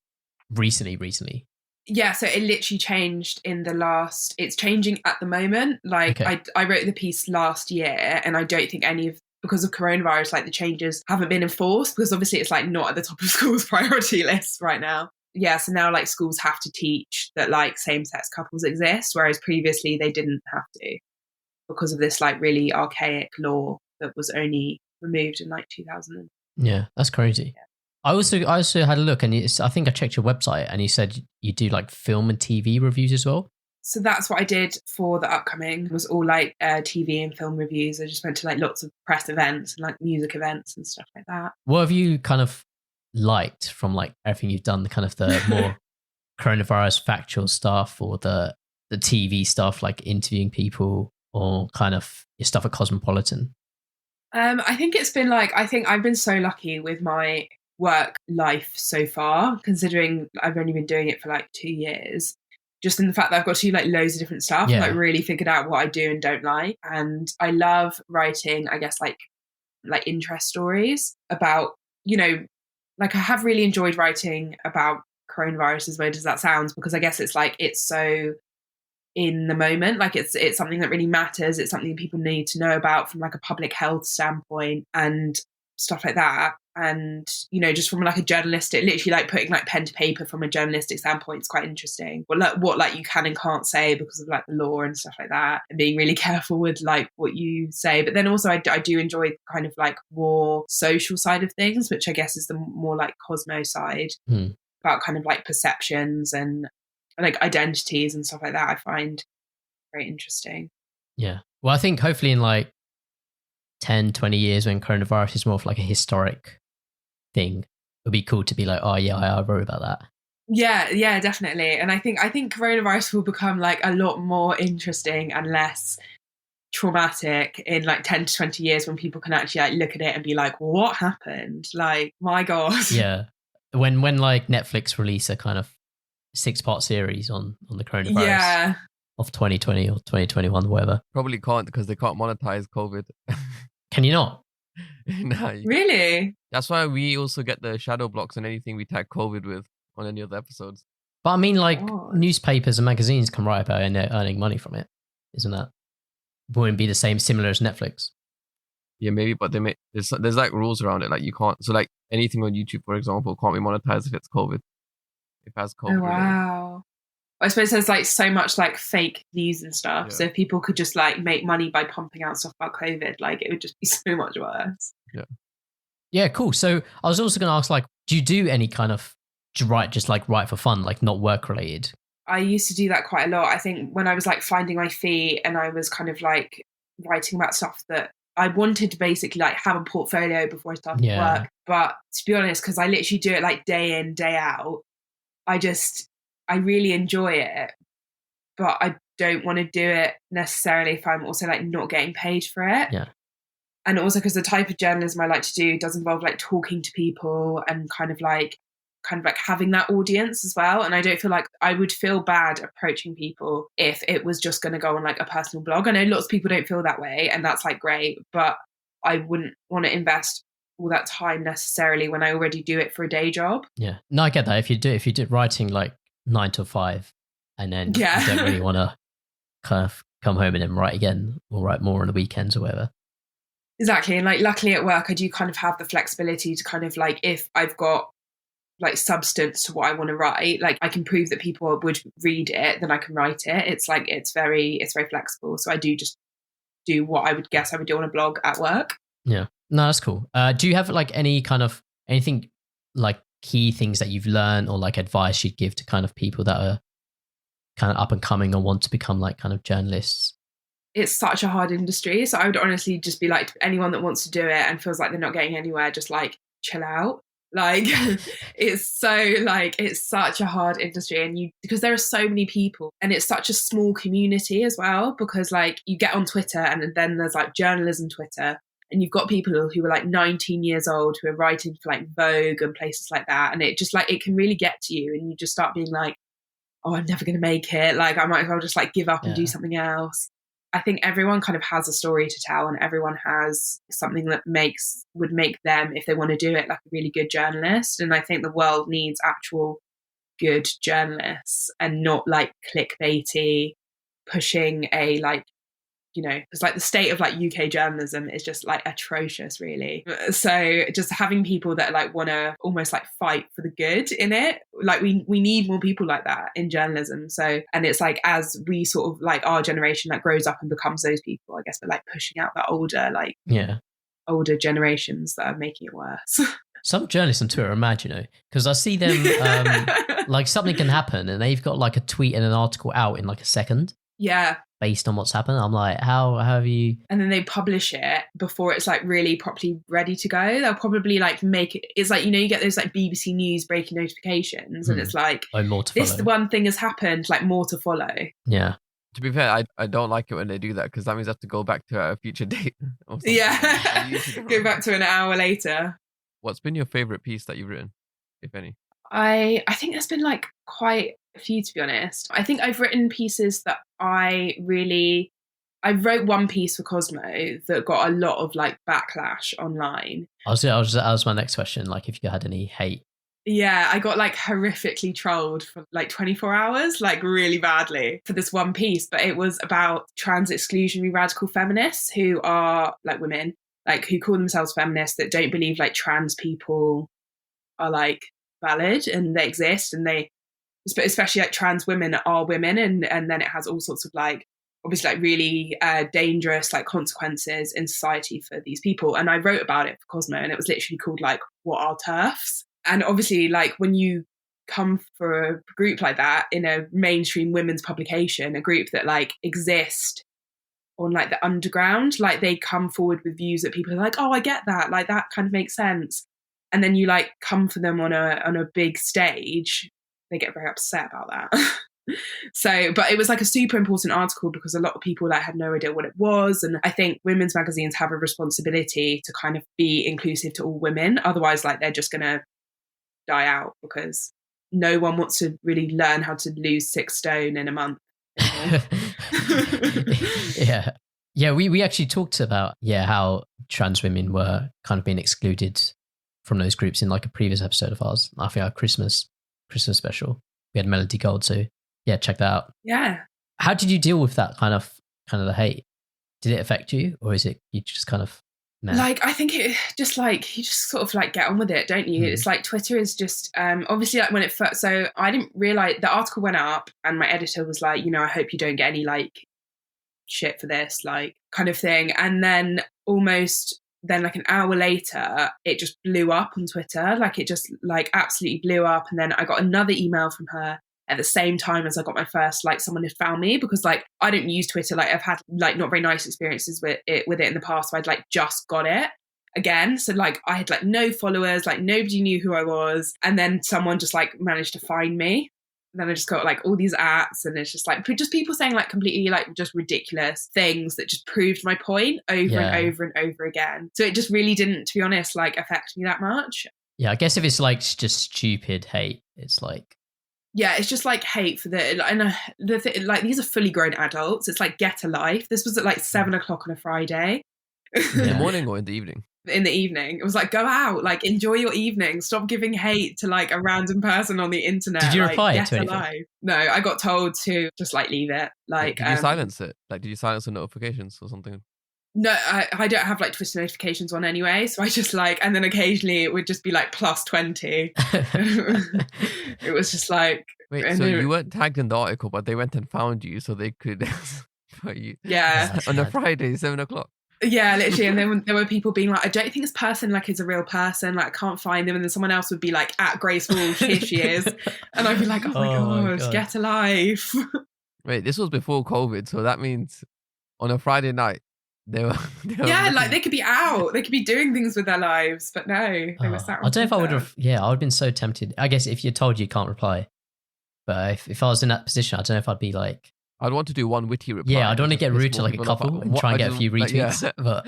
recently. Yeah, so it literally changed it's changing at the moment. Like I wrote the piece last year, and I don't think because of coronavirus, like the changes haven't been enforced, because obviously it's like not at the top of schools' priority list right now. Yeah, so now like schools have to teach that like same-sex couples exist, whereas previously they didn't have to, because of this like really archaic law that was only removed in like 2000. Yeah, that's crazy. Yeah. I also had a look, and I think I checked your website, and you said you do like film and TV reviews as well. So that's what I did for the upcoming. It was all like TV and film reviews. I just went to like lots of press events and like music events and stuff like that. What have you kind of liked from like everything you've done, the kind of the more coronavirus factual stuff, or the TV stuff like interviewing people, or kind of your stuff at Cosmopolitan? I think it's been like, I think I've been so lucky with my work life so far, considering I've only been doing it for like 2 years. Just in the fact that I've got to do like loads of different stuff, like really figured out what I do and don't like. And I love writing, I guess, like interest stories about, you know, like I have really enjoyed writing about coronavirus, as weird as that sounds, because I guess it's like, it's so in the moment, like it's something that really matters. It's something people need to know about from like a public health standpoint and stuff like that. And, you know, just from like a journalistic, literally like putting like pen to paper from a journalistic standpoint is quite interesting. What like you can and can't say because of like the law and stuff like that, and being really careful with like what you say. But then also I do enjoy kind of like more social side of things, which I guess is the more like Cosmo side, about kind of like perceptions and like identities and stuff like that. I find very interesting. Yeah. Well, I think hopefully in like 10, 20 years, when coronavirus is more of like a historic thing, it'll be cool to be like, oh yeah, I wrote about that. Yeah, definitely. And I think coronavirus will become like a lot more interesting and less traumatic in like 10 to 20 years, when people can actually like look at it and be like, what happened? Like, my God. Yeah. When like Netflix release a kind of 6-part series on the coronavirus of 2020 or 2021, whatever. Probably can't, because they can't monetize COVID. Can you not? No. Really? That's why we also get the shadow blocks on anything we tag COVID with on any of the episodes. But I mean, like newspapers and magazines can write about it and they're earning money from it. Isn't that? Wouldn't be the same, similar as Netflix. Yeah, maybe, but there's like rules around it. Like you can't, so like anything on YouTube, for example, can't be monetized if it's COVID. If it has COVID. Oh, wow. I suppose there's like so much like fake news and stuff. Yeah. So if people could just like make money by pumping out stuff about COVID, like it would just be so much worse. Yeah. Yeah, cool. So I was also going to ask, like, do you do any kind of write for fun, like not work related? I used to do that quite a lot. I think when I was like finding my feet and I was kind of like writing about stuff that I wanted to basically like have a portfolio before I started work. But to be honest, because I literally do it like day in, day out, I really enjoy it, but I don't want to do it necessarily if I'm also like not getting paid for it. Yeah. And also because the type of journalism I like to do does involve like talking to people and kind of like having that audience as well. And I don't feel like I would feel bad approaching people if it was just going to go on like a personal blog. I know lots of people don't feel that way, and that's like great, but I wouldn't want to invest all that time necessarily when I already do it for a day job. Yeah. No, I get that. If you did writing like 9 to 5 and then you don't really want to kind of come home and then write again or write more on the weekends or whatever. Exactly. And like luckily at work I do kind of have the flexibility to kind of like, if I've got like substance to what I want to write, like I can prove that people would read it, then I can write it. It's like it's very flexible. So I do just do what I would guess I would do on a blog at work. Yeah. No, that's cool. Do you have like anything like key things that you've learned or like advice you'd give to kind of people that are kind of up and coming or want to become like kind of journalists? It's such a hard industry. So I would honestly just be like, anyone that wants to do it and feels like they're not getting anywhere, just like chill out. Like it's such a hard industry, and because there are so many people and it's such a small community as well, because like you get on Twitter and then there's like journalism Twitter, and you've got people who are like 19 years old who are writing for like Vogue and places like that, and it just like it can really get to you, and you just start being like, oh, I'm never going to make it, like I might as well just like give up and do something else. I think everyone kind of has a story to tell, and everyone has something that would make them, if they want to do it, like a really good journalist. And I think the world needs actual good journalists and not like clickbaity pushing a like, you know, because like the state of like UK journalism is just like atrocious, really. So just having people that like want to almost like fight for the good in it, like we need more people like that in journalism. So, and it's like as we sort of like our generation like grows up and becomes those people, I guess we're like pushing out the older generations that are making it worse. Some journalists on Twitter are mad, because I see them like something can happen and they've got like a tweet and an article out in like a second. Yeah. Based on what's happened. I'm like, how have you? And then they publish it before it's like really properly ready to go. They'll probably like make it. It's like, you get those like BBC News breaking notifications and it's like, more to follow. This one thing has happened, like more to follow. Yeah. To be fair, I don't like it when they do that because that means I have to go back to a future date. Yeah. Go back to an hour later. What's been your favorite piece that you've written, if any? I think there's been like quite a few, to be honest. I think I've written pieces that I wrote one piece for Cosmo that got a lot of like backlash online. That was my next question. Like if you had any hate. Yeah, I got like horrifically trolled for like 24 hours, like really badly for this one piece. But it was about trans exclusionary radical feminists who are like women, like who call themselves feminists that don't believe like trans people are like valid and they exist, and they, especially like trans women are women, and then it has all sorts of like obviously like really dangerous like consequences in society for these people. And I wrote about it for Cosmo, and it was literally called like What Are TERFs? And obviously like when you come for a group like that in a mainstream women's publication, a group that like exist on like the underground, like they come forward with views that people are like, oh, I get that, like that kind of makes sense. And then you like come for them on a big stage, they get very upset about that. So, but it was like a super important article because a lot of people like had no idea what it was. And I think women's magazines have a responsibility to kind of be inclusive to all women. Otherwise, like they're just going to die out because no one wants to really learn how to lose 6 stone in a month. Yeah. We actually talked about how trans women were kind of being excluded from those groups in like a previous episode of ours. I think our Christmas special. We had Melody Gold, so yeah, check that out. Yeah. How did you deal with that kind of the hate? Did it affect you, or is it you just kind of like, I think it just like you just sort of like get on with it, don't you? It's like Twitter is just obviously like when it first, so I didn't realize the article went up and my editor was like, I hope you don't get any like shit for this, like kind of thing. And then almost then like an hour later it just blew up on Twitter, like it just like absolutely blew up. And then I got another email from her at the same time as I got my first, like someone had found me, because like I don't use Twitter, like I've had like not very nice experiences with it in the past, so I'd like just got it again, so like I had like no followers, like nobody knew who I was, and then someone just like managed to find me. And then I just got like all these ads, and it's just like just people saying like completely like just ridiculous things that just proved my point over and over and over again. So it just really didn't, to be honest, like affect me that much. Yeah, I guess if it's like just stupid hate, it's like, yeah, it's just like hate for like these are fully grown adults. It's like get a life. This was at like 7:00 on a Friday. In the morning or in the evening? In the evening. It was like, go out, like enjoy your evening. Stop giving hate to like a random person on the internet. Did you like, reply get to a anything? life. No, I got told to just like leave it. Like, did you silence it? Like, did you silence the notifications or something? No, I don't have like Twitter notifications on anyway, so I just like, and then occasionally it would just be like +20. It was just like, wait, so you weren't tagged in the article, but they went and found you so they could put you on a Friday 7:00. Yeah, literally. And then there were people being like, I don't think this person like is a real person, like I can't find them. And then someone else would be like, at Grace Walsh, here she is. And I'd be like, oh my God, get a life. Wait, this was before COVID, so that means on a Friday night they were like they could be out, they could be doing things with their lives, but no, they were sat on I don't know if I would Twitter. have. Yeah, I would have been so tempted. I guess if you're told you can't reply, but if I was in that position, I don't know if I'd be like, I'd want to do one witty reply. yeah, I'd want to get rude to like a couple and try and get a few retweets. But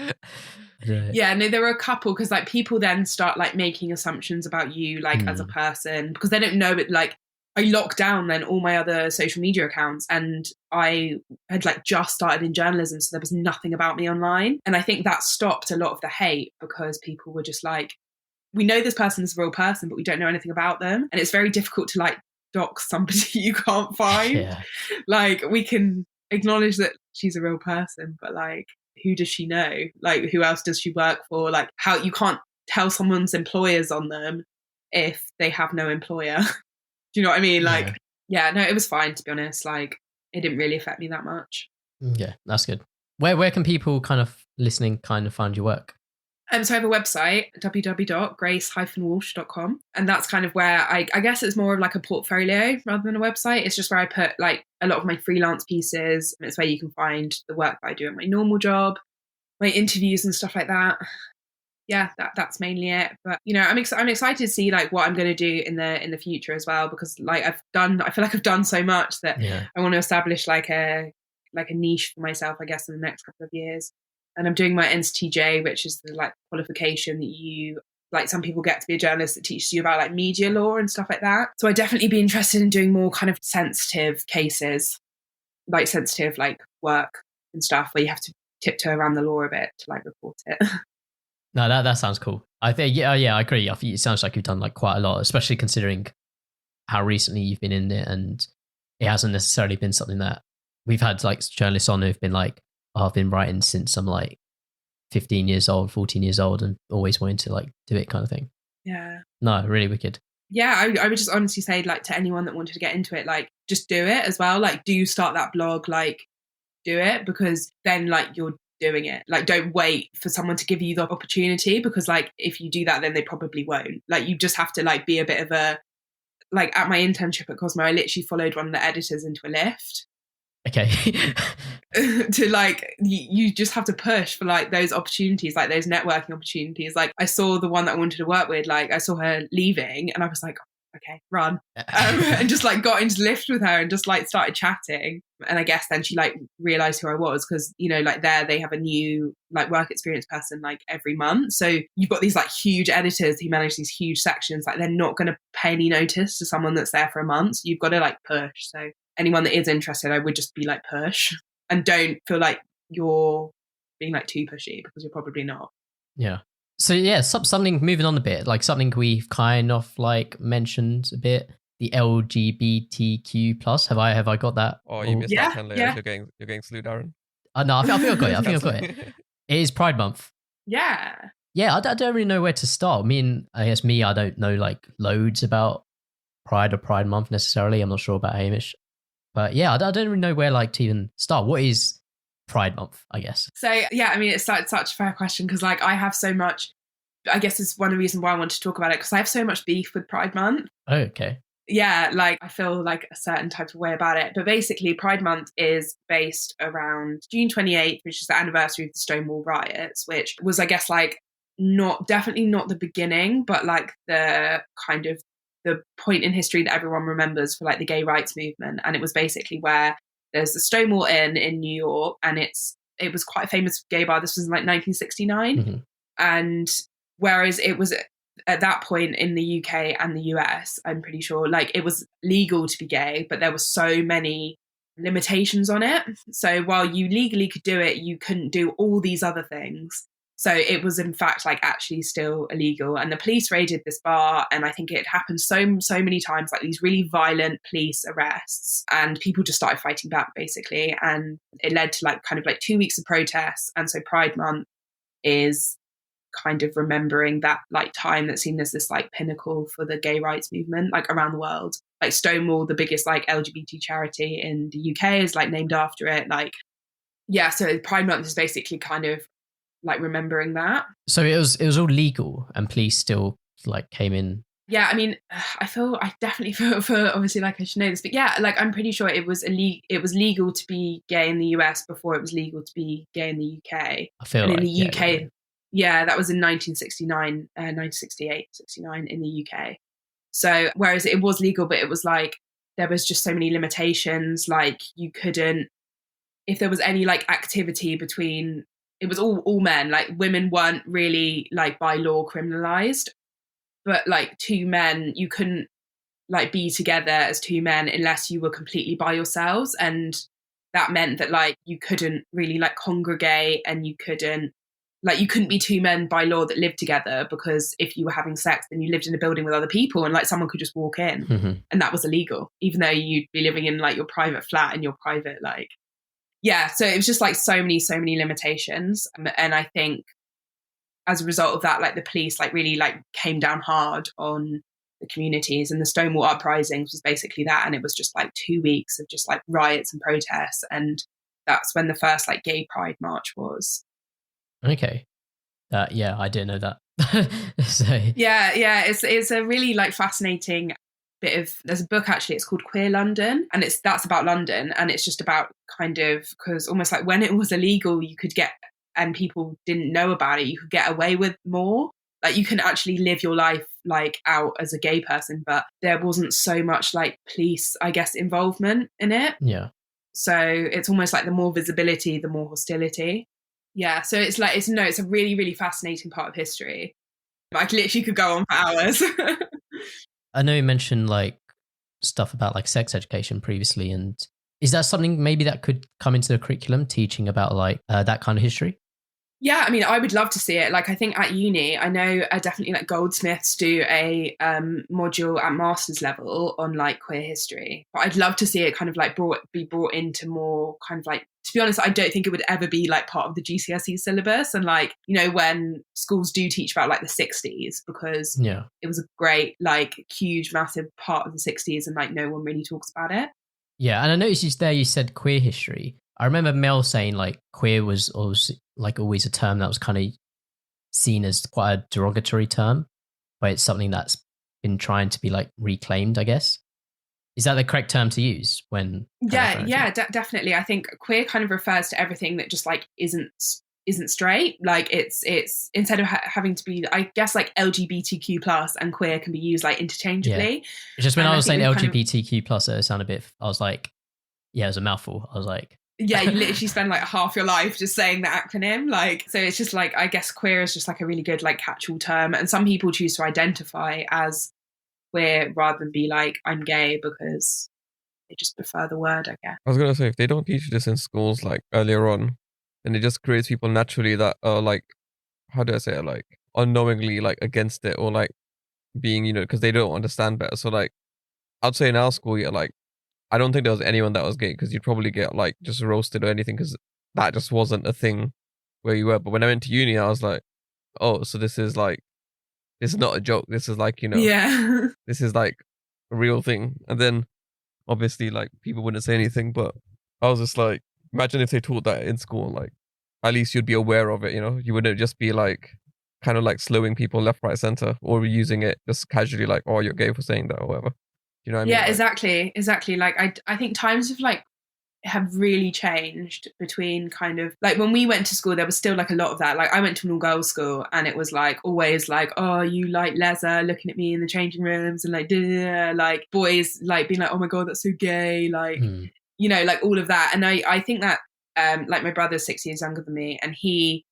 yeah, no, there were a couple, because like people then start like making assumptions about you like as a person, because they don't know it. Like I locked down then all my other social media accounts, and I had like just started in journalism, so there was nothing about me online. And I think that stopped a lot of the hate, because people were just like, we know this person is a real person, but we don't know anything about them. And it's very difficult to like dox somebody you can't find. Yeah. Like we can acknowledge that she's a real person, but like who does she know? Like who else does she work for? Like how you can't tell someone's employers on them if they have no employer. Do you know what I mean? Like, yeah, no, it was fine, to be honest. Like, it didn't really affect me that much. Yeah, that's good. Where can people kind of listening kind of find your work? So I have a website, www.grace-walsh.com. And that's kind of where I guess it's more of like a portfolio rather than a website. It's just where I put like a lot of my freelance pieces. It's where you can find the work that I do at my normal job, my interviews and stuff like that. Yeah, that's mainly it. But you know, I'm excited to see like what I'm going to do in the future as well, because like I feel like I've done so much that I want to establish like a niche for myself, I guess, in the next couple of years. And I'm doing my NCTJ, which is the like qualification that you like some people get to be a journalist, that teaches you about like media law and stuff like that. So I'd definitely be interested in doing more kind of sensitive cases, like sensitive like work and stuff where you have to tiptoe around the law a bit to like report it. No, that sounds cool. I think I agree. I think it sounds like you've done like quite a lot, especially considering how recently you've been in it, and it hasn't necessarily been something that we've had like journalists on who've been like, oh, I've been writing since I'm like 15 years old, 14 years old, and always wanting to like do it kind of thing. Yeah. No, really wicked. Yeah, I would just honestly say like to anyone that wanted to get into it, like just do it as well. Like do start that blog, like do it, because then like you're doing it. Like don't wait for someone to give you the opportunity, because like if you do that then they probably won't. Like you just have to like be a bit of a, like at my internship at Cosmo, I literally followed one of the editors into a lift. Okay. To like you just have to push for like those opportunities, like those networking opportunities. Like I saw the one that I wanted to work with, like I saw her leaving and I was like, okay, run. And just like got into the lift with her and just like started chatting. And I guess then she like realized who I was, because you know like there they have a new like work experience person like every month, so you've got these like huge editors who manage these huge sections. Like they're not going to pay any notice to someone that's there for a month, so you've got to like push. So anyone that is interested, I would just be like push, and don't feel like you're being like too pushy, because you're probably not. Yeah. So yeah, something moving on a bit, like something we've kind of like mentioned a bit, the LGBTQ plus. Have I got that? Oh, you missed that 10 layers. You're getting slew, Darren. No, I think I've got it. I think I've got it. It is Pride Month. Yeah. Yeah, I don't really know where to start. I don't know like loads about Pride or Pride Month necessarily. I'm not sure about Hamish. But yeah, I don't really know where like to even start. What is Pride Month, I guess? So yeah, I mean, it's like such a fair question, because like I have so much, I guess it's one of the reasons why I want to talk about it, because I have so much beef with Pride Month. Oh, okay. Yeah, like I feel like a certain type of way about it. But basically Pride Month is based around June 28th, which is the anniversary of the Stonewall riots, which was, I guess, like definitely not the beginning, but like the kind of the point in history that everyone remembers for like the gay rights movement. And it was basically where there's the Stonewall Inn in New York, and it was quite a famous gay bar. This was in like 1969. Mm-hmm. And whereas it was at that point in the UK and the US, I'm pretty sure, like it was legal to be gay, but there were so many limitations on it. So while you legally could do it, you couldn't do all these other things. So it was in fact like actually still illegal. And the police raided this bar, and I think it happened so many times, like these really violent police arrests, and people just started fighting back basically. And it led to like kind of like 2 weeks of protests. And so Pride Month is kind of remembering that like time that's seen as this like pinnacle for the gay rights movement like around the world. Like Stonewall, the biggest like LGBT charity in the UK, is like named after it. Like yeah, so Pride Month is basically kind of like remembering that. So it was all legal and police still like came in. Yeah, I mean, I definitely feel for obviously like I should know this, but yeah, like I'm pretty sure it was legal to be gay in the US before it was legal to be gay in the UK. I feel and like in the UK, yeah, that was in 1968, 69 in the UK. So whereas it was legal, but it was like there was just so many limitations. Like you couldn't, if there was any like activity between, it was all men. Like women weren't really like by law criminalized, but like two men, you couldn't like be together as two men unless you were completely by yourselves. And that meant that like you couldn't really like congregate, and you couldn't be two men by law that lived together, because if you were having sex, then you lived in a building with other people, and like someone could just walk in. Mm-hmm. And that was illegal, even though you'd be living in like your private flat and your private like, yeah. So it was just like so many limitations. And I think as a result of that, like the police like really like came down hard on the communities, and the Stonewall uprisings was basically that. And it was just like 2 weeks of just like riots and protests. And that's when the first like gay pride march was. Okay. Yeah, I didn't know that. So Yeah, it's a really like fascinating bit of. There's a book actually. It's called Queer London, and that's about London, and it's just about kind of because almost like when it was illegal, you could get and people didn't know about it, you could get away with more. Like you can actually live your life like out as a gay person, but there wasn't so much like police, I guess, involvement in it. Yeah. So it's almost like the more visibility, the more hostility. Yeah. So it's like, it's a really, really fascinating part of history. Like literally could go on for hours. I know you mentioned like stuff about like sex education previously. And is that something maybe that could come into the curriculum, teaching about like that kind of history? Yeah, I mean, I would love to see it. Like, I think at uni, I know definitely like Goldsmiths do a module at master's level on like queer history. But I'd love to see it kind of like be brought into more kind of like, to be honest, I don't think it would ever be like part of the GCSE syllabus. And like, you know, when schools do teach about like the 60s, because it was a great, like huge, massive part of the 60s and like no one really talks about it. Yeah, and I noticed you said queer history. I remember Mel saying like queer was always a term that was kind of seen as quite a derogatory term, but it's something that's been trying to be like reclaimed, I guess. Is that the correct term to use when? Definitely. I think queer kind of refers to everything that just like isn't straight. Like it's instead of having to be, I guess, like LGBTQ plus and queer can be used like interchangeably. Yeah. It's just when I was saying LGBTQ plus, it sounded a bit. I was like, yeah, it was a mouthful. I was like. Yeah, you literally spend like half your life just saying the acronym. Like, so it's just like, I guess queer is just like a really good like catch-all term. And some people choose to identify as queer rather than be like, I'm gay, because they just prefer the word, I guess. I was going to say, if they don't teach this in schools like earlier on, then it just creates people naturally that are like, how do I say it, like unknowingly like against it, or like being, you know, because they don't understand better. So like, I'd say in our school, yeah, like, I don't think there was anyone that was gay, because you'd probably get like just roasted or anything, because that just wasn't a thing where you were. But when I went to uni, I was like, oh, so this is not a joke. This is like, you know, this is like a real thing. And then obviously like people wouldn't say anything, but I was just like, imagine if they taught that in school, like at least you'd be aware of it, you know, you wouldn't just be like kind of like slowing people left, right, center, or using it just casually like, oh, you're gay for saying that or whatever. You know what I mean? Yeah, like, exactly. Like I think times have really changed between kind of like when we went to school, there was still like a lot of that. Like I went to an all girls school, and it was like always like, oh, you like leather, looking at me in the changing rooms, and like boys like being like, oh my god, that's so gay, like you know, like all of that. And I think that like my brother's 6 years younger than me, and he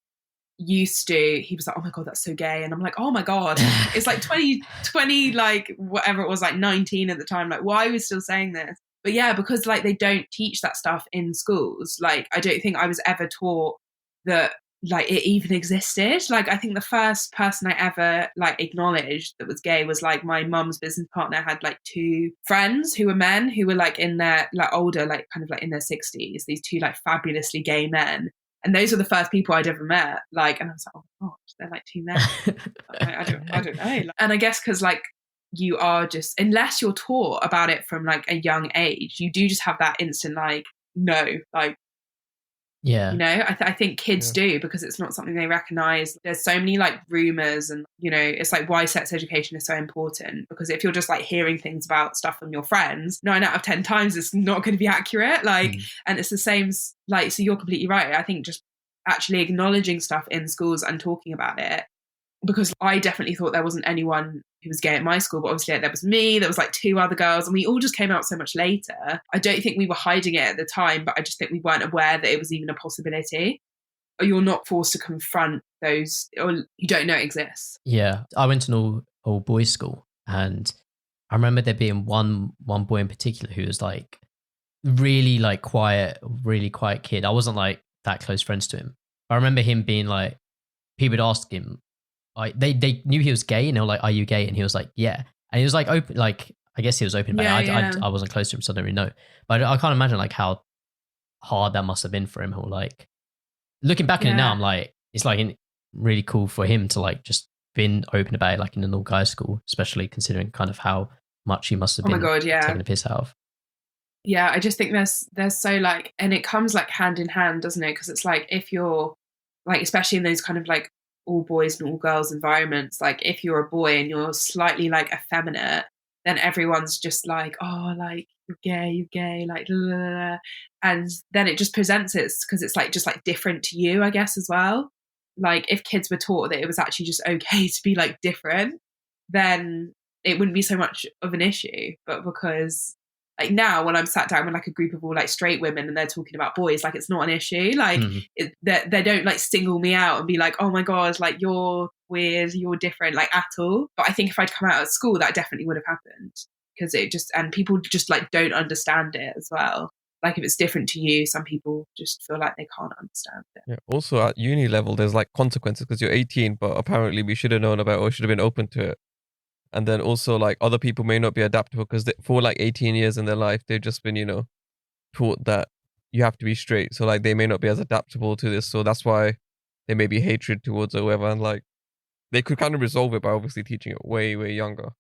was like, oh my god, that's so gay, and I'm like, oh my god, it's like 20 like whatever it was, like 19 at the time, like why are we still saying this? But yeah, because like they don't teach that stuff in schools. Like I don't think I was ever taught that like it even existed. Like I think the first person I ever like acknowledged that was gay was like my mum's business partner had like two friends who were men who were like in their like older, like kind of like in their 60s, these two like fabulously gay men. And those are the first people I'd ever met. Like, and I was like, oh my gosh, they're like two men. I don't know. And I guess because like you are just, unless you're taught about it from like a young age, you do just have that instant like, no, like, yeah, you know, I think kids do, because it's not something they recognize. There's so many like rumors, and you know, it's like why sex education is so important, because if you're just like hearing things about stuff from your friends, 9 out of 10 times it's not going to be accurate. Like, and it's the same, like, so you're completely right. I think just actually acknowledging stuff in schools and talking about it, because I definitely thought there wasn't anyone who was gay at my school, but obviously like, there was me, there was like 2 other girls, and we all just came out so much later. I don't think we were hiding it at the time, but I just think we weren't aware that it was even a possibility. Or you're not forced to confront those, or you don't know it exists. Yeah, I went to an all boys school, and I remember there being one boy in particular who was like really like really quiet kid. I wasn't like that close friends to him. I remember him being like, people would ask him, they knew he was gay, and they were like, are you gay? And he was like, yeah. And he was like open, like, I guess he was open about it. I wasn't close to him, so I don't really know. But I can't imagine like how hard that must have been for him. Or like looking back on it now, I'm like, it's like really cool for him to like just been open about it, like in an all guys school, especially considering kind of how much he must have been taking the piss out of. Yeah, I just think there's so like, and it comes like hand in hand, doesn't it? Because it's like if you're like, especially in those kind of like all boys and all girls environments, like if you're a boy and you're slightly like effeminate, then everyone's just like, oh, like you're gay, like blah, blah, blah. And then it just presents it because it's like just like different to you, I guess, as well. Like if kids were taught that it was actually just okay to be like different, then it wouldn't be so much of an issue. But because like now when I'm sat down with like a group of all like straight women and they're talking about boys, like it's not an issue. Like they don't like single me out and be like, oh my God, like you're weird, you're different, like at all. But I think if I'd come out of school, that definitely would have happened, because it just, and people just like don't understand it as well. Like if it's different to you, some people just feel like they can't understand it. Yeah. Also at uni level, there's like consequences because you're 18, but apparently we should have known about or should have been open to it. And then also like other people may not be adaptable because for like 18 years in their life, they've just been, taught that you have to be straight. So like they may not be as adaptable to this. So that's why there may be hatred towards it or whatever. And like they could kind of resolve it by obviously teaching it way, way younger.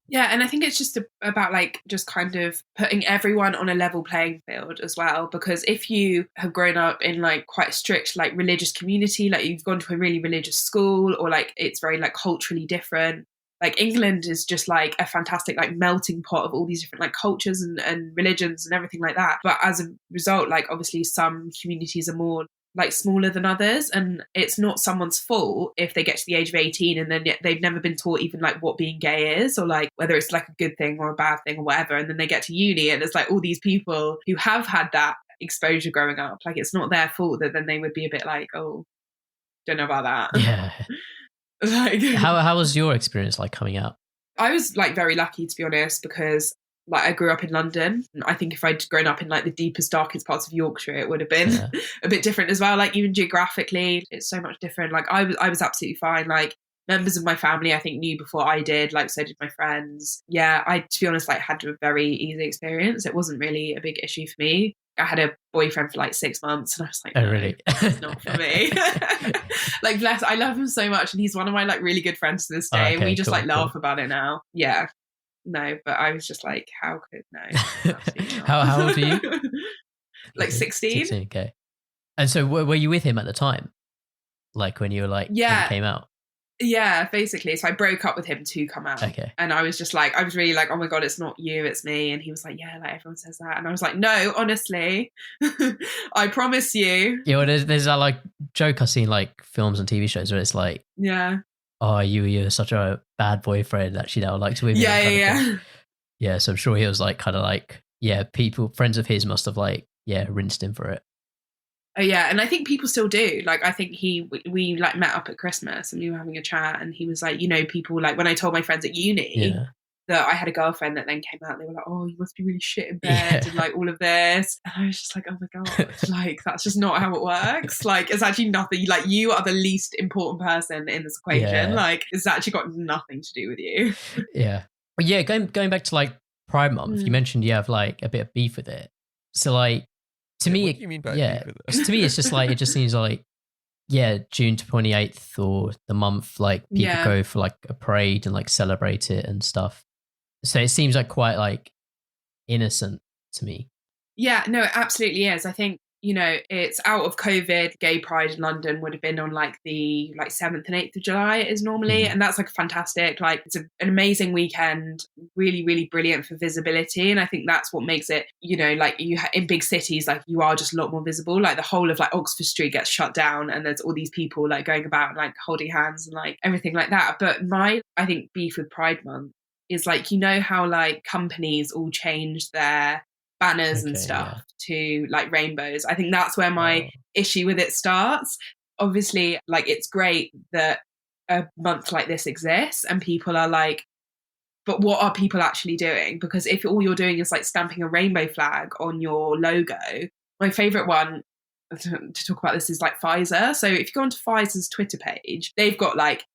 Yeah, and I think it's just about like just kind of putting everyone on a level playing field as well. Because if you have grown up in like quite a strict like religious community, like you've gone to a really religious school, or like it's very like culturally different. Like England is just like a fantastic like melting pot of all these different like cultures and religions and everything like that. But as a result, like obviously some communities are more like smaller than others, and it's not someone's fault if they get to the age of 18 and then they've never been taught even like what being gay is, or like whether it's like a good thing or a bad thing or whatever, and then they get to uni and it's like all these people who have had that exposure growing up, like it's not their fault that then they would be a bit like, oh, don't know about that. Yeah. Like how was your experience like coming out? I was like very lucky, to be honest, because like I grew up in London. I think if I'd grown up in like the deepest, darkest parts of Yorkshire, it would have been a bit different as well. Like even geographically, it's so much different. Like I was absolutely fine. Like members of my family, I think, knew before I did. Like so did my friends. Yeah, to be honest, like had a very easy experience. It wasn't really a big issue for me. I had a boyfriend for like 6 months and I was like, oh, really? It's not for me. Like, bless, I love him so much. And he's one of my like really good friends to this day. Okay, and we just cool, like laugh about it now. Yeah. No, but I was just like, how could, no. How old are you? Like 16. 16, okay. And so were you with him at the time? Like when you were like, when you came out? Yeah, basically. So I broke up with him to come out. Okay. And I was just like, I was really like, oh my God, it's not you, it's me. And he was like, yeah, like everyone says that. And I was like, no, honestly, I promise you. Yeah, well, there's that like joke I've seen like films and TV shows where it's like, yeah, oh, you're such a bad boyfriend actually that would like to with me. Yeah. Yeah, so I'm sure he was like kind of like, yeah, friends of his must have like, yeah, rinsed him for it. Oh yeah, and I think people still do. Like I think we like met up at Christmas and we were having a chat and he was like, people like when I told my friends at uni that I had a girlfriend that then came out, they were like, oh, you must be really shit in bed and like all of this. And I was just like, oh my God, like that's just not how it works. Like it's actually nothing. Like you are the least important person in this equation. Yeah. Like it's actually got nothing to do with you. Yeah. But yeah, going back to like Pride Month, you mentioned you have like a bit of beef with it. So like, to me, what do you mean by beef with it? To me, it's just like, it just seems like, June 28th or the month, like people go for like a parade and like celebrate it and stuff. So it seems like quite like innocent to me. Yeah, no, it absolutely is. I think, it's out of COVID. Gay Pride in London would have been on like the 7th and 8th of July is normally. And that's like fantastic. Like it's an amazing weekend, really, really brilliant for visibility. And I think that's what makes it, like in big cities, like you are just a lot more visible. Like the whole of like Oxford Street gets shut down and there's all these people like going about like holding hands and like everything like that. But I think beef with Pride Month is like, how like companies all change their banners and stuff to like rainbows. I think that's where my issue with it starts. Obviously, like it's great that a month like this exists and people are like, but what are people actually doing? Because if all you're doing is like stamping a rainbow flag on your logo, my favorite one to talk about this is like Pfizer. So if you go onto Pfizer's Twitter page, they've got like,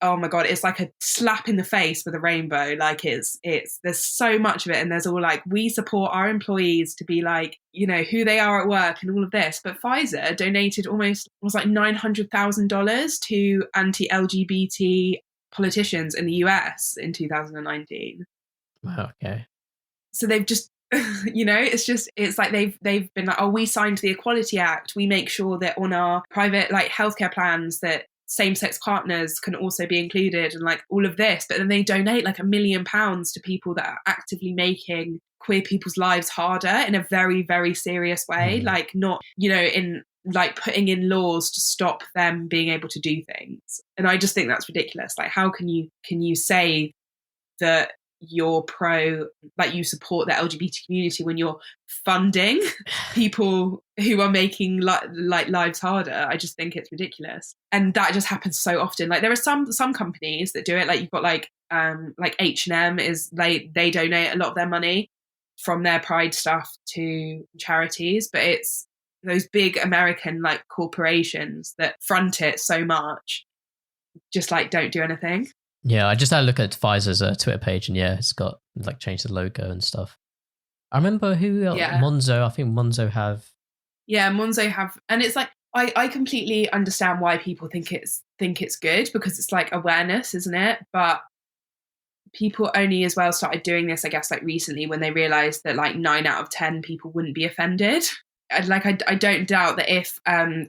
oh my God, it's like a slap in the face with a rainbow. Like it's there's so much of it. And there's all like, we support our employees to be like, who they are at work and all of this. But Pfizer donated almost, it was like $900,000 to anti-LGBT politicians in the US in 2019. Wow, okay. So they've just, it's like they've been like, oh, we signed the Equality Act. We make sure that on our private like healthcare plans that same-sex partners can also be included and like all of this, but then they donate like £1 million to people that are actively making queer people's lives harder in a very, very serious way, like not, you know, in like putting in laws to stop them being able to do things. And I just think that's ridiculous. Like, how can you say that you're pro, like you support the LGBT community when you're funding people who are making like lives harder? I just think it's ridiculous. And that just happens so often. Like there are some companies that do it. Like you've got like H&M is they donate a lot of their money from their pride stuff to charities, but it's those big American like corporations that front it so much just like don't do anything. Yeah, I just had a look at Pfizer's Twitter page, and it's got like changed the logo and stuff. I remember Monzo. I think Monzo have. Yeah, Monzo have, and it's like I completely understand why people think it's good, because it's like awareness, isn't it? But people only as well started doing this, I guess, like recently when they realised that like 9 out of 10 people wouldn't be offended. Like I don't doubt that if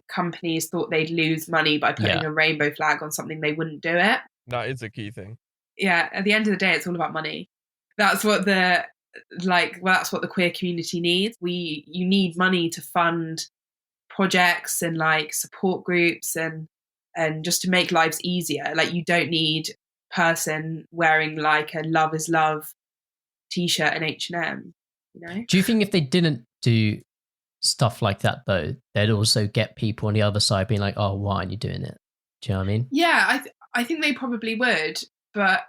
companies thought they'd lose money by putting a rainbow flag on something, they wouldn't do it. That is a key thing. Yeah, at the end of the day, it's all about money. That's what that's what the queer community needs. You need money to fund projects and like support groups and just to make lives easier. Like you don't need a person wearing like a "Love is Love" t-shirt and H&M. You know? Do you think if they didn't do stuff like that though, they'd also get people on the other side being like, "Oh, why aren't you doing it?" Do you know what I mean? Yeah, I think they probably would, but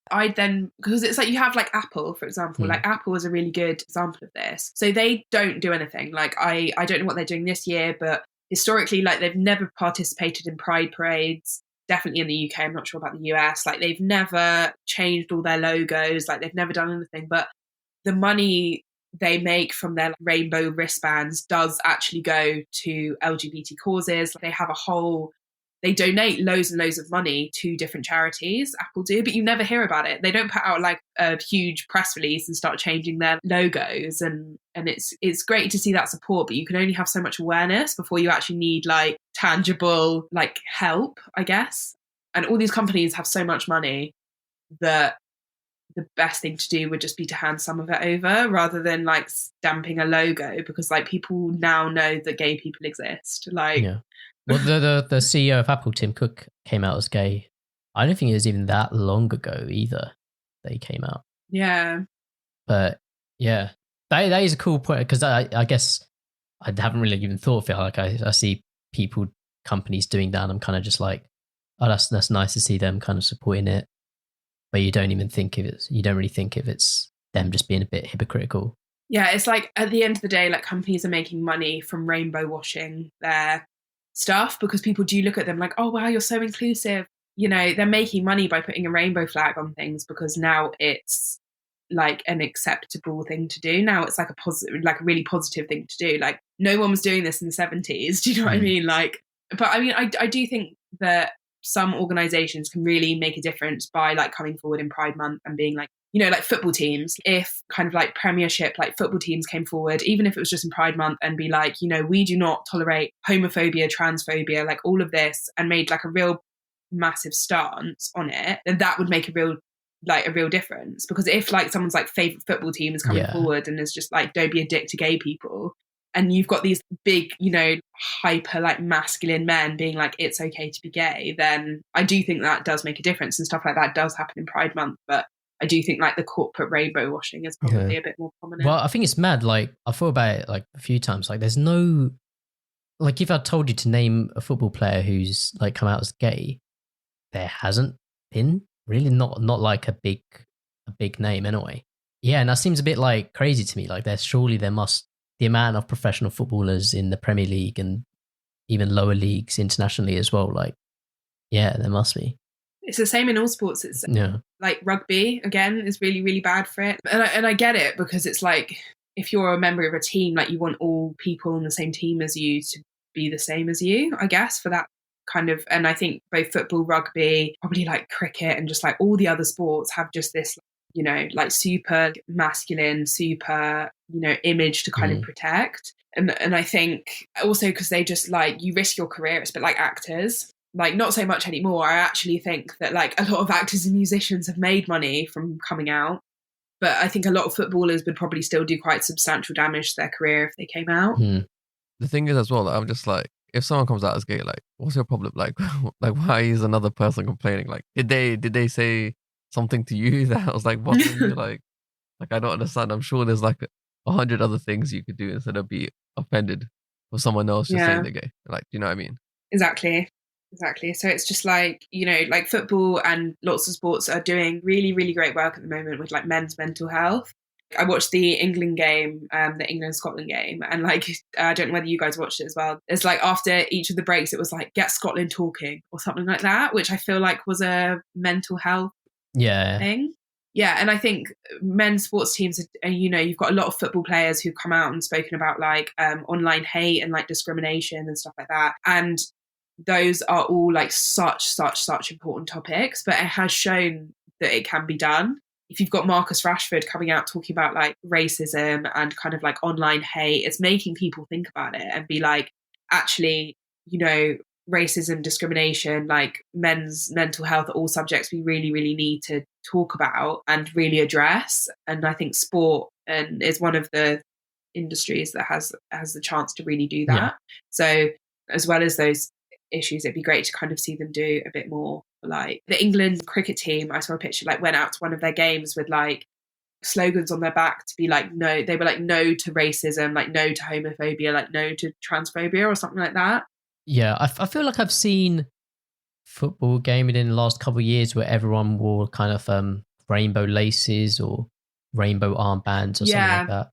because it's like you have like Apple, for example. Like Apple is a really good example of this. So they don't do anything. Like I don't know what they're doing this year, but historically, like they've never participated in pride parades. Definitely in the UK, I'm not sure about the US. Like they've never changed all their logos. Like they've never done anything. But the money they make from their rainbow wristbands does actually go to LGBT causes. They have they donate loads and loads of money to different charities, Apple do, but you never hear about it. They don't put out like a huge press release and start changing their logos. And it's great to see that support, but you can only have so much awareness before you actually need like tangible like help, I guess. And all these companies have so much money that the best thing to do would just be to hand some of it over rather than like stamping a logo, because like people now know that gay people exist. Like, yeah. Well, the CEO of Apple, Tim Cook, came out as gay. I don't think it was even that long ago either that he came out. Yeah. But yeah, that is a cool point, because I guess I haven't really even thought of it. Like I see companies doing that, and I'm kind of just like, oh, that's nice to see them kind of supporting it. But you don't really think if it's them just being a bit hypocritical. Yeah, it's like at the end of the day, like companies are making money from rainbow washing their stuff, because people do look at them like, oh wow, you're so inclusive. You know, they're making money by putting a rainbow flag on things because now it's like an acceptable thing to do. Now it's like a really positive thing to do. Like no one was doing this in the 70s. Do you know what I mean? Like, but I mean, I do think that some organizations can really make a difference by like coming forward in Pride Month and being like, you know, like football teams, if kind of like Premiership, like football teams came forward, even if it was just in Pride Month, and be like, you know, we do not tolerate homophobia, transphobia, like all of this, and made like a real massive stance on it, then that would make a real difference. Because if like someone's like favorite football team is coming forward and is just like, don't be a dick to gay people, and you've got these big, you know, hyper like masculine men being like, it's okay to be gay, then I do think that does make a difference, and stuff like that does happen in Pride Month. But I do think like the corporate rainbow washing is probably a bit more prominent. Well, I think it's mad. Like I thought about it like a few times. Like there's no, like if I told you to name a football player who's like come out as gay, there hasn't been really, not like a big name anyway. Yeah, and that seems a bit like crazy to me. Like there must, the amount of professional footballers in the Premier League and even lower leagues internationally as well. Like, yeah, there must be. It's the same in all sports. It's like rugby, again, is really, really bad for it. And I get it, because it's like, if you're a member of a team, like you want all people on the same team as you to be the same as you, I guess, for that kind of, and I think both football, rugby, probably like cricket, and just like all the other sports have just this, you know, like super masculine, super, you know, image to kind of protect. And I think also because they just like, you risk your career. It's a bit like actors. like not so much anymore. I actually think that like a lot of actors and musicians have made money from coming out, but I think a lot of footballers would probably still do quite substantial damage to their career if they came out. The thing is as well, I'm just like, if someone comes out as gay, like, what's your problem? Like, like, why is another person complaining? Like, did they say something to you that was like bothering you? Like I don't understand. I'm sure there's like 100 other things you could do instead of be offended for someone else just saying they're gay. Like, do you know what I mean? Exactly. So it's just like, you know, like football and lots of sports are doing really, really great work at the moment with like men's mental health. I watched the England game, the England-Scotland game, and like, I don't know whether you guys watched it as well. It's like after each of the breaks, it was like, get Scotland talking or something like that, which I feel like was a mental health thing. Yeah, and I think men's sports teams, you know, you've got a lot of football players who've come out and spoken about like online hate and like discrimination and stuff like that. And those are all like such important topics, but it has shown that it can be done. If you've got Marcus Rashford coming out talking about like racism and kind of like online hate, it's making people think about it and be like, actually, you know, racism, discrimination, like men's mental health are all subjects we really, really need to talk about and really address. And I think sport is one of the industries that has the chance to really do that. So as well as those issues, it'd be great to kind of see them do a bit more. Like the England cricket team, I saw a picture, like went out to one of their games with like slogans on their back to be like, no, they were like, no to racism, like no to homophobia, like no to transphobia or something like that. Yeah, I feel like I've seen football gaming in the last couple of years where everyone wore kind of rainbow laces or rainbow armbands or something like that.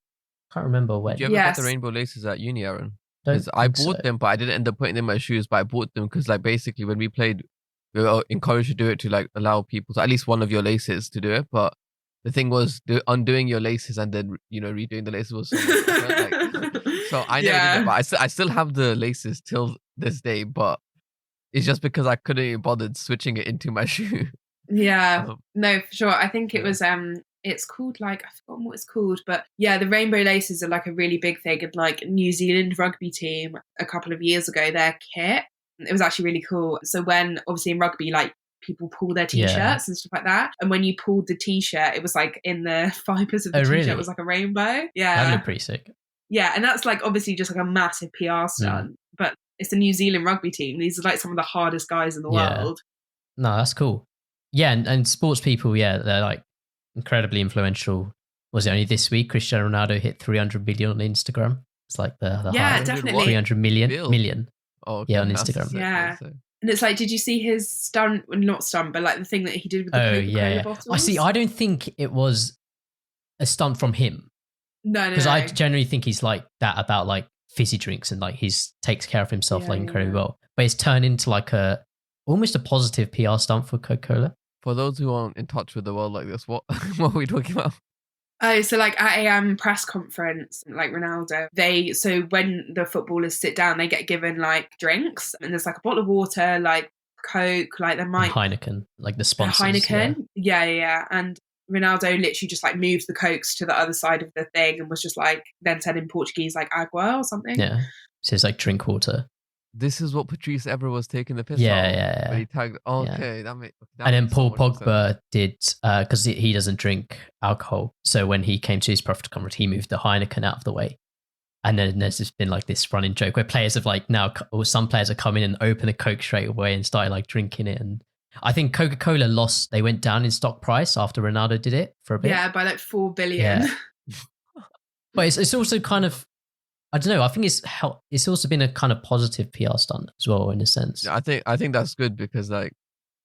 Can't remember when. Did you ever get the rainbow laces at uni, Aaron? Because I bought them, but I didn't end up putting them in my shoes. But I bought them because, like, basically when we played, we were encouraged to do it to like allow people to at least one of your laces to do it. But the thing was, undoing your laces and then redoing the laces was so much effort, like, so I never did it. But I still have the laces till this day. But it's just because I couldn't even bother switching it into my shoe. Yeah, no, for sure. I think it was it's called like, I've forgotten what it's called, but yeah, the rainbow laces are like a really big thing. And like New Zealand rugby team a couple of years ago, their kit, it was actually really cool. So when obviously in rugby, like people pull their t-shirts and stuff like that, and when you pulled the t-shirt, it was like in the fibers of the t-shirt, it was like a rainbow. Yeah, that looked pretty sick. Yeah, and that's like obviously just like a massive PR stunt, but it's the New Zealand rugby team. These are like some of the hardest guys in the world. No, that's cool. Yeah, and sports people, they're like incredibly influential. Was it only this week Cristiano Ronaldo hit 300 million on Instagram? It's like the highest. Definitely 300 million. Oh, okay. On Instagram. Yeah. And it's like, did you see his stunt? Well, not stunt, but like the thing that he did with the Coca-Cola bottles? I don't think it was a stunt from him. No. Because I generally think he's like that about like fizzy drinks and like he's takes care of himself like incredibly well. But it's turned into like almost a positive PR stunt for Coca-Cola. For those who aren't in touch with the world like this, what are we talking about? Oh, so like at a press conference, like Ronaldo, so when the footballers sit down, they get given like drinks, and there's like a bottle of water, like Coke, like there might Heineken, like the sponsors. Heineken, yeah. And Ronaldo literally just like moved the Cokes to the other side of the thing and was just like then said in Portuguese like agua or something. Yeah, so it's like drink water. This is what Patrice Evra was taking the piss out. Yeah. But he tagged. Okay, that and then Paul Pogba did because he doesn't drink alcohol. So when he came to his press conference, he moved the Heineken out of the way. And then there's just been like this running joke where players have like some players are coming and open a Coke straight away and started like drinking it. And I think Coca-Cola they went down in stock price after Ronaldo did it for a bit. Yeah, by like 4 billion. Yeah. But it's also kind of, I don't know. I think it's also been a kind of positive PR stunt as well, in a sense. Yeah, I think that's good because like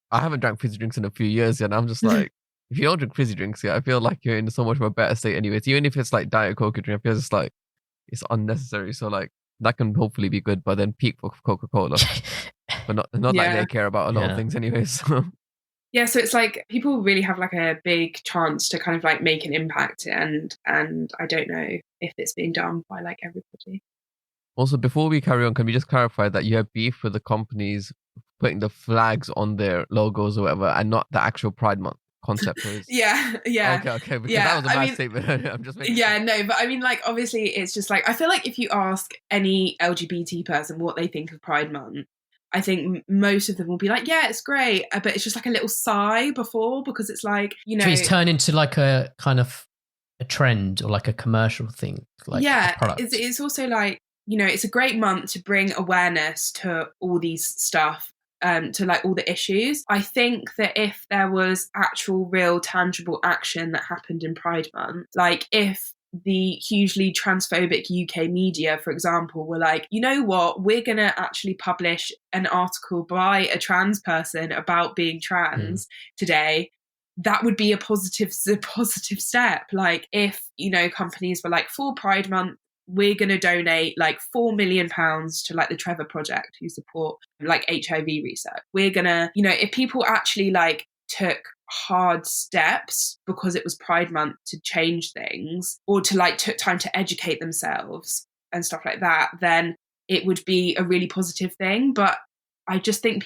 I haven't drank fizzy drinks in a few years, and I'm just like, if you don't drink fizzy drinks, I feel like you're in so much of a better state, anyways. Even if it's like Diet Coke drink, I feel just like it's unnecessary. So like that can hopefully be good, but then peak for Coca-Cola, but not like they care about a lot of things, anyways. So. Yeah, so it's like people really have like a big chance to kind of like make an impact, and I don't know if it's being done by like everybody. Also, before we carry on, can we just clarify that you have beef with the companies putting the flags on their logos or whatever, and not the actual Pride Month concept? Yeah. Okay. Because that was a bad statement. I'm just making sure. No, but I mean, like, obviously, it's just like I feel like if you ask any LGBT person what they think of Pride Month, I think most of them will be like, yeah, it's great, but it's just like a little sigh before, because it's like, you know, so it's turned into like a kind of a trend or like a commercial thing, like yeah, a product. it's also like, you know, it's a great month to bring awareness to all these stuff, to like all the issues. I think that if there was actual, real, tangible action that happened in Pride Month, like if the hugely transphobic UK media, for example, were like, you know what, we're going to actually publish an article by a trans person about being trans today, that would be a positive step. Like if, you know, companies were like, for Pride Month, we're going to donate like £4 million to like the Trevor Project, who support like HIV research. We're going to, you know, if people actually like took hard steps because it was Pride Month to change things, or to like took time to educate themselves and stuff like that, then it would be a really positive thing. But I just think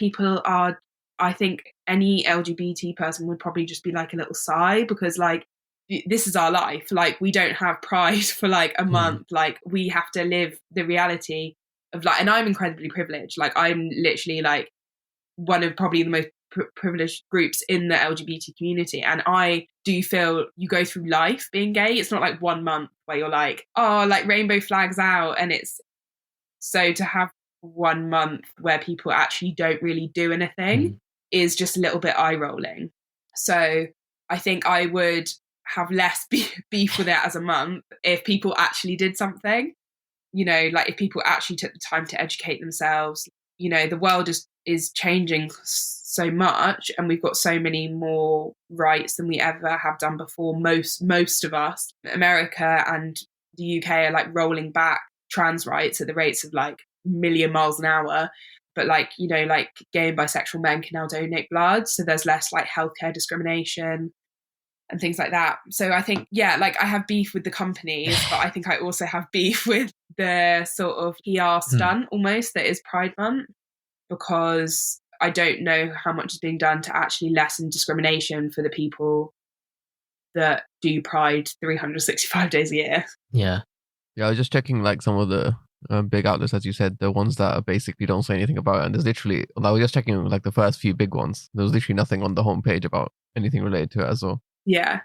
I think any LGBT person would probably just be like a little sigh, because like, this is our life. Like, we don't have Pride for like a month. Like, we have to live the reality of like, and I'm incredibly privileged. Like, I'm literally like one of probably the most privileged groups in the LGBT community. And I do feel you go through life being gay. It's not like 1 month where you're like, oh, like rainbow flags out. And it's so to have 1 month where people actually don't really do anything is just a little bit eye rolling. So I think I would have less beef with it as a month if people actually did something, you know, like if people actually took the time to educate themselves. You know, the world is changing so much, and we've got so many more rights than we ever have done before. Most of us, America and the UK, are like rolling back trans rights at the rates of like a million miles an hour. But like, you know, like gay and bisexual men can now donate blood, so there's less like healthcare discrimination and things like that. So I think, yeah, like I have beef with the companies, but I think I also have beef with the sort of PR stunt almost that is Pride Month, because I don't know how much is being done to actually lessen discrimination for the people that do Pride 365 days a year. Yeah. Yeah, I was just checking like some of the big outlets, as you said, the ones that basically don't say anything about it. And there's literally, I was just checking like the first few big ones. There was literally nothing on the homepage about anything related to it as well. Yeah,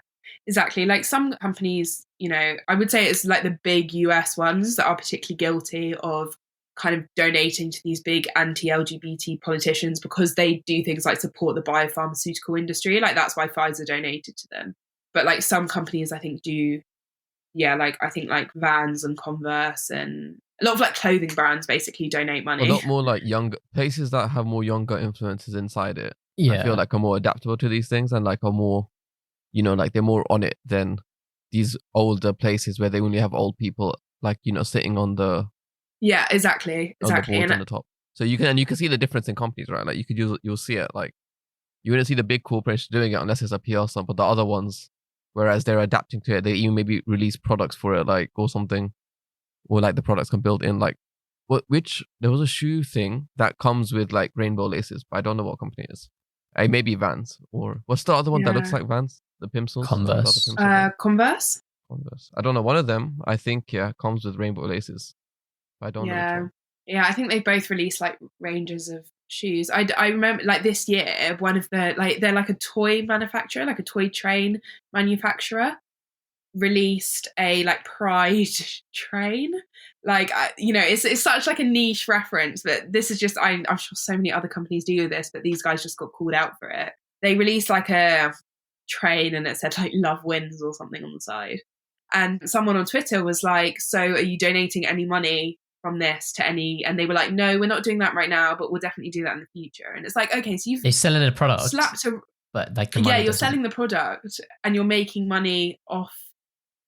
exactly. Like some companies, you know, I would say it's like the big US ones that are particularly guilty of kind of donating to these big anti-LGBT politicians, because they do things like support the biopharmaceutical industry. Like that's why Pfizer donated to them. But like some companies I think do, yeah, like I think like Vans and Converse and a lot of like clothing brands basically donate money. A lot more like younger places that have more younger influences inside it. Yeah. I feel like are more adaptable to these things and like are more, you know, like they're more on it than these older places where they only have old people like, you know, sitting on the exactly on the boards on the top. So you can see the difference in companies, right? Like you'll see it. Like you wouldn't see the big corporations doing it unless it's a PR stunt, but the other ones, whereas they're adapting to it, they even maybe release products for it, like or something, or like the products can build in like which there was a shoe thing that comes with like rainbow laces, but I don't know what company it is. Maybe Vans, or what's the other one that looks like Vans? The Pimsels? Converse. Converse. I don't know. One of them, I think, comes with rainbow laces. I don't know which one. Yeah, I think they both released like ranges of shoes. I remember like this year, one of the like they're like a toy manufacturer, like a toy train manufacturer, released a like Pride train. Like you know, it's such like a niche reference, but this is just I'm sure so many other companies do this, but these guys just got called out for it. They released like a train and it said like "Love Wins" or something on the side, and someone on Twitter was like, "So are you donating any money from this to any?" And they were like, "No, we're not doing that right now, but we'll definitely do that in the future." And it's like, okay, so you've they're selling a product, slapped a but like the money you're selling the product and you're making money off.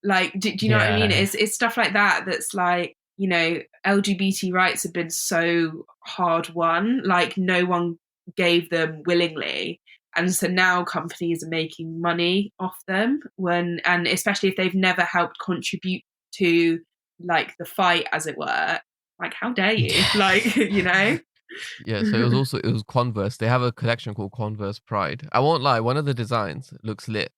Like, do you know what I mean? It's stuff like that that's like, you know, LGBT rights have been so hard won. Like no one gave them willingly. And so now companies are making money off them and especially if they've never helped contribute to like the fight, as it were. Like, how dare you? Like, you know? Yeah, so it was Converse. They have a collection called Converse Pride. I won't lie, one of the designs looks lit.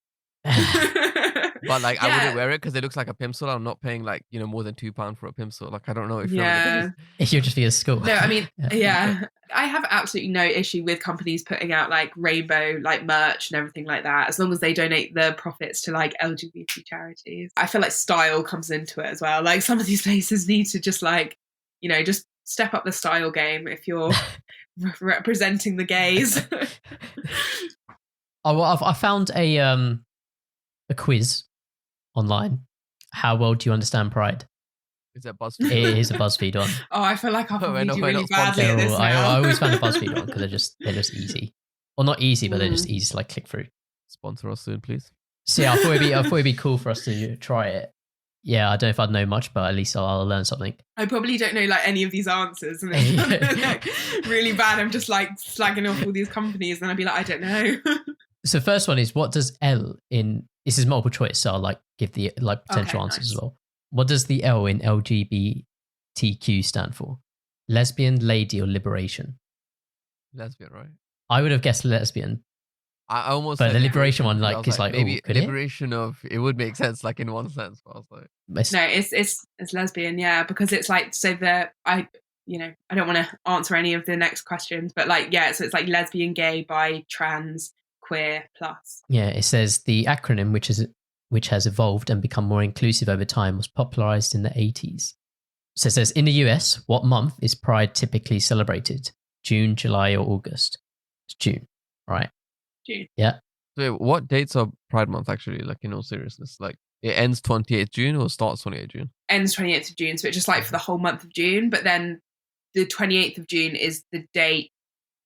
But like, I Yeah. wouldn't wear it because it looks like a pimsole. I'm not paying like, more than £2 for a pimsole. Like, I don't know if Yeah. You'll just be at school. No, I mean, yeah. I have absolutely no issue with companies putting out like rainbow like merch and everything like that, as long as they donate the profits to like LGBT charities. I feel like style comes into it as well. Like some of these places need to just like, just step up the style game if you're representing the gays. Oh, well, I found a quiz online. How well do you understand Pride? Is that BuzzFeed? It is a BuzzFeed one. Oh, I feel like I'll probably do we're really not badly at this now. I always found the BuzzFeed one because they're just easy. Well, not easy, but they're just easy to like click through. Sponsor us soon, please. So yeah, I thought it'd be cool for us to try it. Yeah, I don't know if I'd know much, but at least I'll learn something. I probably don't know like any of these answers, and it's like, really bad. I'm just like slagging off all these companies, and I'd be like, I don't know. So first one is, what does L in? This is multiple choice, so I'll like give the like potential answers as well. What does the L in LGBTQ stand for? Lesbian, lady, or liberation? Lesbian, right? I would have guessed lesbian. I almost. But the liberation one, like, is like maybe could liberation of it would make sense, like in one sense. But I was like, no, it's lesbian, yeah, because it's like so I don't want to answer any of the next questions, but like so it's like lesbian, gay, bi, trans, queer, plus. Yeah, it says the acronym, which has evolved and become more inclusive over time, was popularized in the 80s. So it says, in the US, what month is Pride typically celebrated? June, July, or August? It's June, right? June. Yeah. So what dates are Pride Month actually? Like in all seriousness, like it ends 28th June or starts 28th June? Ends 28th of June, so it's just like for the whole month of June. But then the 28th of June is the date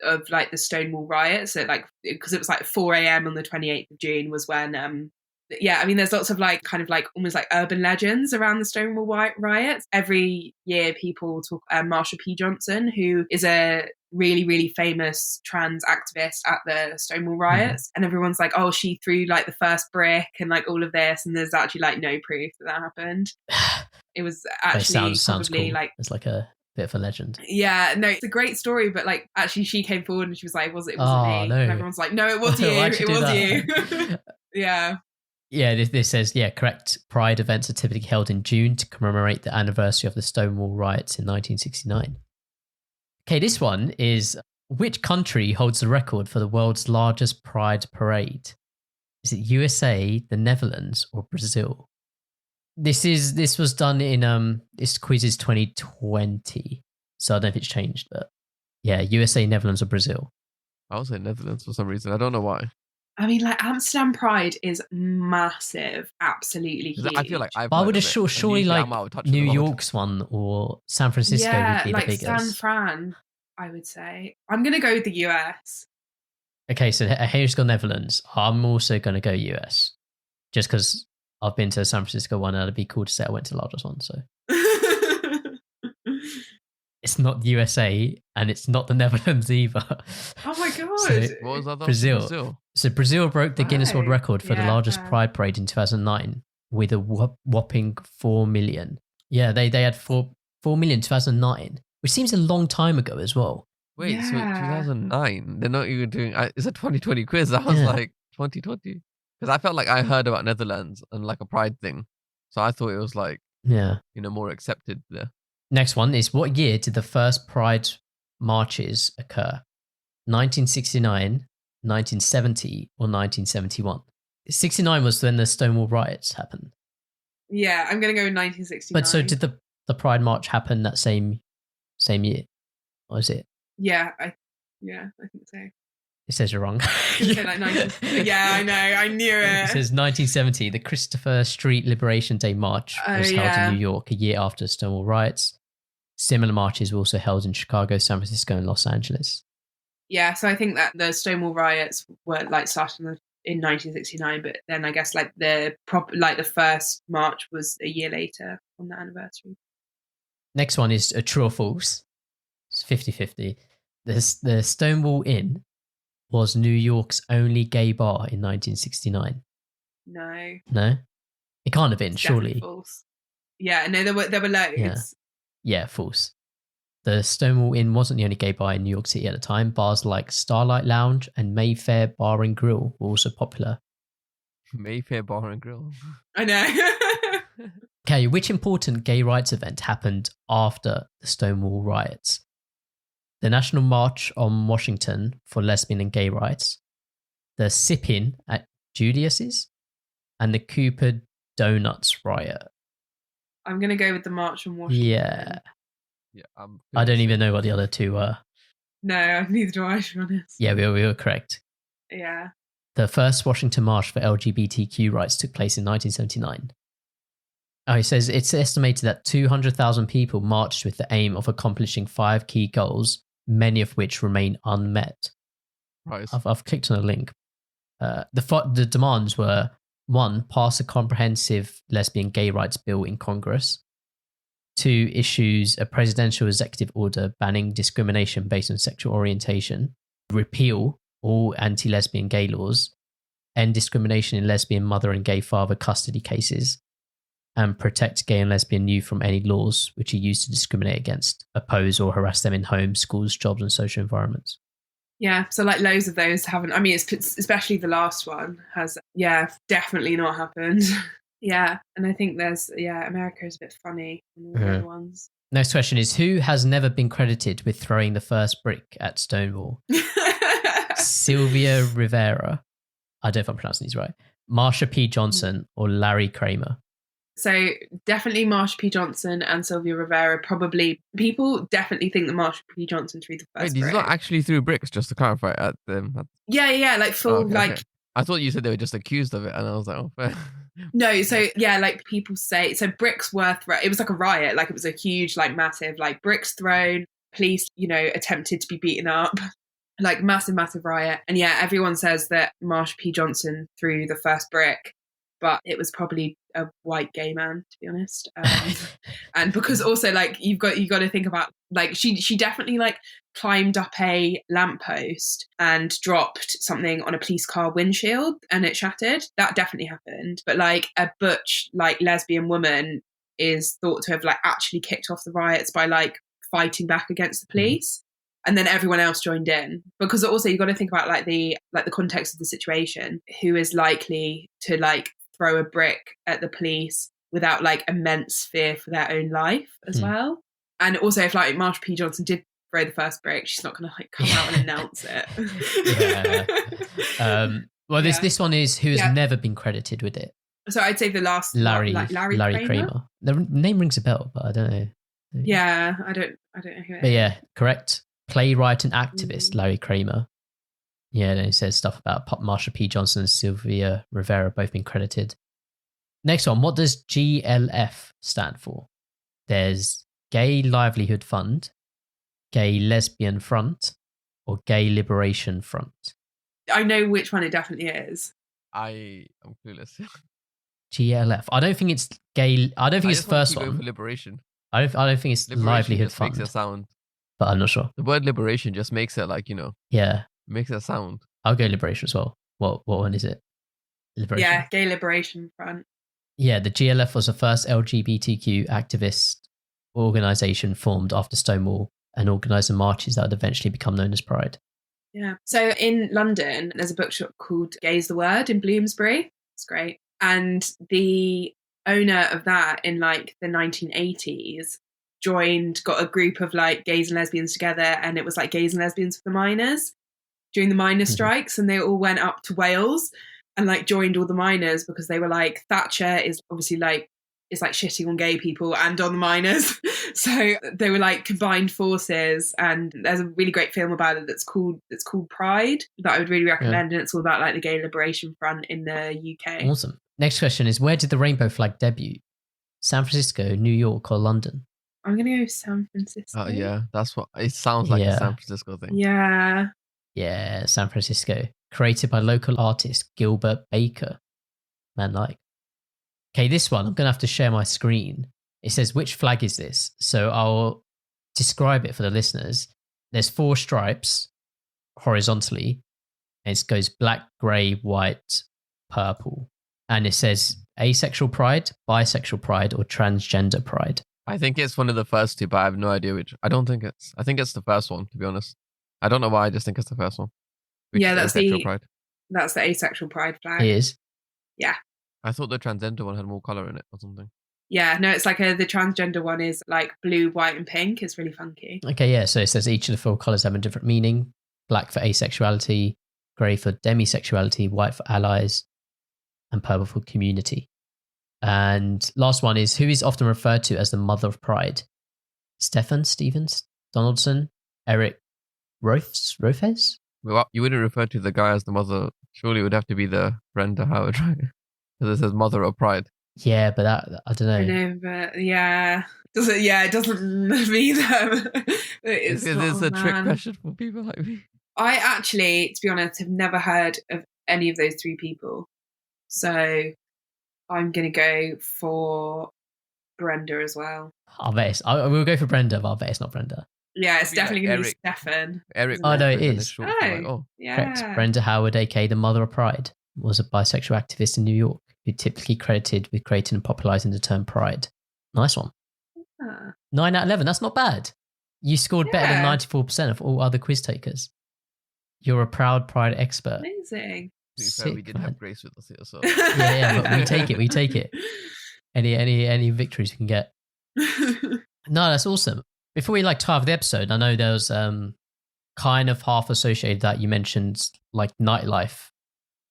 of like the Stonewall riots. So like because it was like 4 a.m. on the 28th of June was when I mean, there's lots of like kind of like almost like urban legends around the Stonewall riots. Every year people talk Marsha P. Johnson, who is a really, really famous trans activist at the Stonewall riots. And everyone's like, oh, she threw like the first brick and like all of this. And there's actually like no proof that happened. It was actually sounds probably cool. like... It's like a bit of a legend. Yeah, no, it's a great story, but like actually she came forward and she was like, it wasn't me. No. And everyone's like, no, it was you. It was you. Yeah. Yeah, this says, correct. Pride events are typically held in June to commemorate the anniversary of the Stonewall riots in 1969. Okay, this one is, which country holds the record for the world's largest Pride parade? Is it USA, the Netherlands, or Brazil? This was done in this quiz is 2020, so I don't know if it's changed, but yeah, USA, Netherlands, or Brazil. I would say Netherlands for some reason. I don't know why. I mean, like Amsterdam Pride is massive, absolutely huge. I feel like I would have surely like New York's one or San Francisco would be the biggest. San Fran, I would say. I'm going to go with the US. Okay, so here's got Netherlands. I'm also going to go US, just because I've been to the San Francisco one and it'd be cool to say I went to the largest one. So it's not the USA and it's not the Netherlands either. Oh my god! So, what was that? Brazil. So Brazil broke the Guinness World Record for the largest Pride parade in 2009 with a whopping 4 million. Yeah, they had 4 million in 2009, which seems a long time ago as well. Wait, so 2009? They're not even doing... It's a 2020 quiz. I was like, 2020? Because I felt like I heard about Netherlands and like a Pride thing. So I thought it was like, more accepted there. Next one is, what year did the first Pride marches occur? 1969, 1970, or 1971? 69 was when the Stonewall riots happened. Yeah, I'm going to go in 1969. But so did the Pride March happen that same year? Or is it? Yeah, I think so. It says you're wrong. Yeah, I know. I knew it. It says 1970, the Christopher Street Liberation Day March was held in New York a year after Stonewall riots. Similar marches were also held in Chicago, San Francisco, and Los Angeles. Yeah, so I think that the Stonewall riots were like started in 1969, but then I guess like the first march was a year later on the anniversary. Next one is a true or false. It's 50-50. The Stonewall Inn was New York's only gay bar in 1969. No? It can't have been, it's surely. False. Yeah, no, there were loads. Yeah, false. The Stonewall Inn wasn't the only gay bar in New York City at the time. Bars like Starlight Lounge and Mayfair Bar and Grill were also popular. Mayfair Bar and Grill. I know. Okay, which important gay rights event happened after the Stonewall riots? The National March on Washington for lesbian and gay rights, the sit-in at Julius's, and the Cooper Donuts riot. I'm going to go with the March on Washington. Yeah. Yeah, I don't even know what the other two were. No, neither do I, to be honest. Yeah, we were correct. Yeah. The first Washington March for LGBTQ rights took place in 1979. Oh, it says it's estimated that 200,000 people marched with the aim of accomplishing 5 key goals, many of which remain unmet. Right. I've clicked on a link. The demands were: 1, pass a comprehensive lesbian gay rights bill in Congress. 2, issues a presidential executive order banning discrimination based on sexual orientation. Repeal all anti-lesbian gay laws. End discrimination in lesbian mother and gay father custody cases. And protect gay and lesbian youth from any laws which are used to discriminate against, oppose, or harass them in homes, schools, jobs, and social environments. Yeah, so like loads of those haven't. I mean, it's especially the last one has, definitely not happened. Yeah, and I think America is a bit funny on all the other ones. Next question is, who has never been credited with throwing the first brick at Stonewall? Sylvia Rivera, I don't know if I'm pronouncing these right, Marsha P. Johnson, or Larry Kramer? So definitely Marsha P. Johnson and Sylvia Rivera. Probably people definitely think that Marsha P. Johnson threw the first brick. Wait, he's not actually threw bricks, just to clarify, at them. Yeah, like full, okay. I thought you said they were just accused of it, and I was like, oh, fair. No, so yeah, like people say, so bricks were it was like a riot, like it was a huge, like massive, like bricks thrown, police, attempted to be beaten up, like massive riot. And yeah, everyone says that Marsha P. Johnson threw the first brick, but it was probably a white gay man, to be honest. And because also like you got to think about, like she definitely like climbed up a lamppost and dropped something on a police car windshield and it shattered. That definitely happened. But like a butch like lesbian woman is thought to have like actually kicked off the riots by like fighting back against the police. And then everyone else joined in, because also you got to think about like the context of the situation. Who is likely to like throw a brick at the police without like immense fear for their own life as well? And also, if like Marsha P. Johnson did throw the first brick, she's not going to like come out and announce it. This one is who has never been credited with it. So I'd say the last Larry Kramer. Kramer. The name rings a bell, but I don't know. Yeah, I don't know who it is. But yeah, correct. Playwright and activist Larry Kramer. Yeah, and it says stuff about Marsha P. Johnson and Sylvia Rivera both been credited. Next one, what does GLF stand for? There's Gay Livelihood Fund, Gay Lesbian Front, or Gay Liberation Front. I know which one it definitely is. I am clueless. GLF. I don't think it's gay. I don't think it's the first one. For liberation. I don't think it's liberation Livelihood just Fund. Makes a sound. But I'm not sure. The word liberation just makes it like, Yeah. Makes a sound. I'll go liberation as well. What one is it? Liberation. Yeah, Gay Liberation Front. Yeah, the GLF was the first LGBTQ activist organisation formed after Stonewall and organised the marches that would eventually become known as Pride. Yeah. So in London, there's a bookshop called Gay's the Word in Bloomsbury. It's great. And the owner of that in like the 1980s got a group of like gays and lesbians together, and it was like Gays and Lesbians for the Miners during the miners' strikes, and they all went up to Wales and like joined all the miners because they were like, Thatcher is obviously like shitting on gay people and on the miners. So they were like combined forces, and there's a really great film about it that's called Pride that I would really recommend, and it's all about like the Gay Liberation Front in the UK. Awesome. Next question is, where did the rainbow flag debut? San Francisco, New York, or London? I'm going to go San Francisco. Oh, yeah. That's what it sounds like, a San Francisco thing. Yeah. Yeah, San Francisco. Created by local artist Gilbert Baker. Man, like. Okay, this one, I'm going to have to share my screen. It says, which flag is this? So I'll describe it for the listeners. There's 4 stripes horizontally, and it goes black, grey, white, purple. And it says asexual pride, bisexual pride, or transgender pride. I think it's one of the first 2, but I have no idea which. I think it's the first one, to be honest. I don't know why, I just think it's the first one. Yeah, that's the asexual pride flag. It is. Yeah. I thought the transgender one had more colour in it or something. Yeah, no, it's like the transgender one is like blue, white, and pink. It's really funky. Okay, yeah. So it says each of the 4 colours have a different meaning. Black for asexuality, grey for demisexuality, white for allies, and purple for community. And last one is, who is often referred to as the mother of pride? Stevens, Donaldson, Eric Rofes? Well, you wouldn't refer to the guy as the mother. Surely it would have to be the Brenda Howard, right? Because it says mother of pride. Yeah, but that, I don't know. I know, but yeah. It doesn't mean them. It's a trick question for people like me. I actually, to be honest, have never heard of any of those 3 people. So I'm going to go for Brenda as well. I'll bet we'll go for Brenda, but I'll bet it's not Brenda. Yeah, it's definitely going to be Eric. Stefan. Eric. Oh, no, it is. Yeah. Correct. Brenda Howard, aka the Mother of Pride, was a bisexual activist in New York who typically credited with creating and popularising the term pride. Nice one. 9 out of 11. That's not bad. You scored better than 94% of all other quiz takers. You're a proud pride expert. Amazing. We did have Grace with us here, so yeah, but we take it. Any victories we can get. No, that's awesome. Before we tie up the episode, I know there was kind of half associated that you mentioned like Nightlife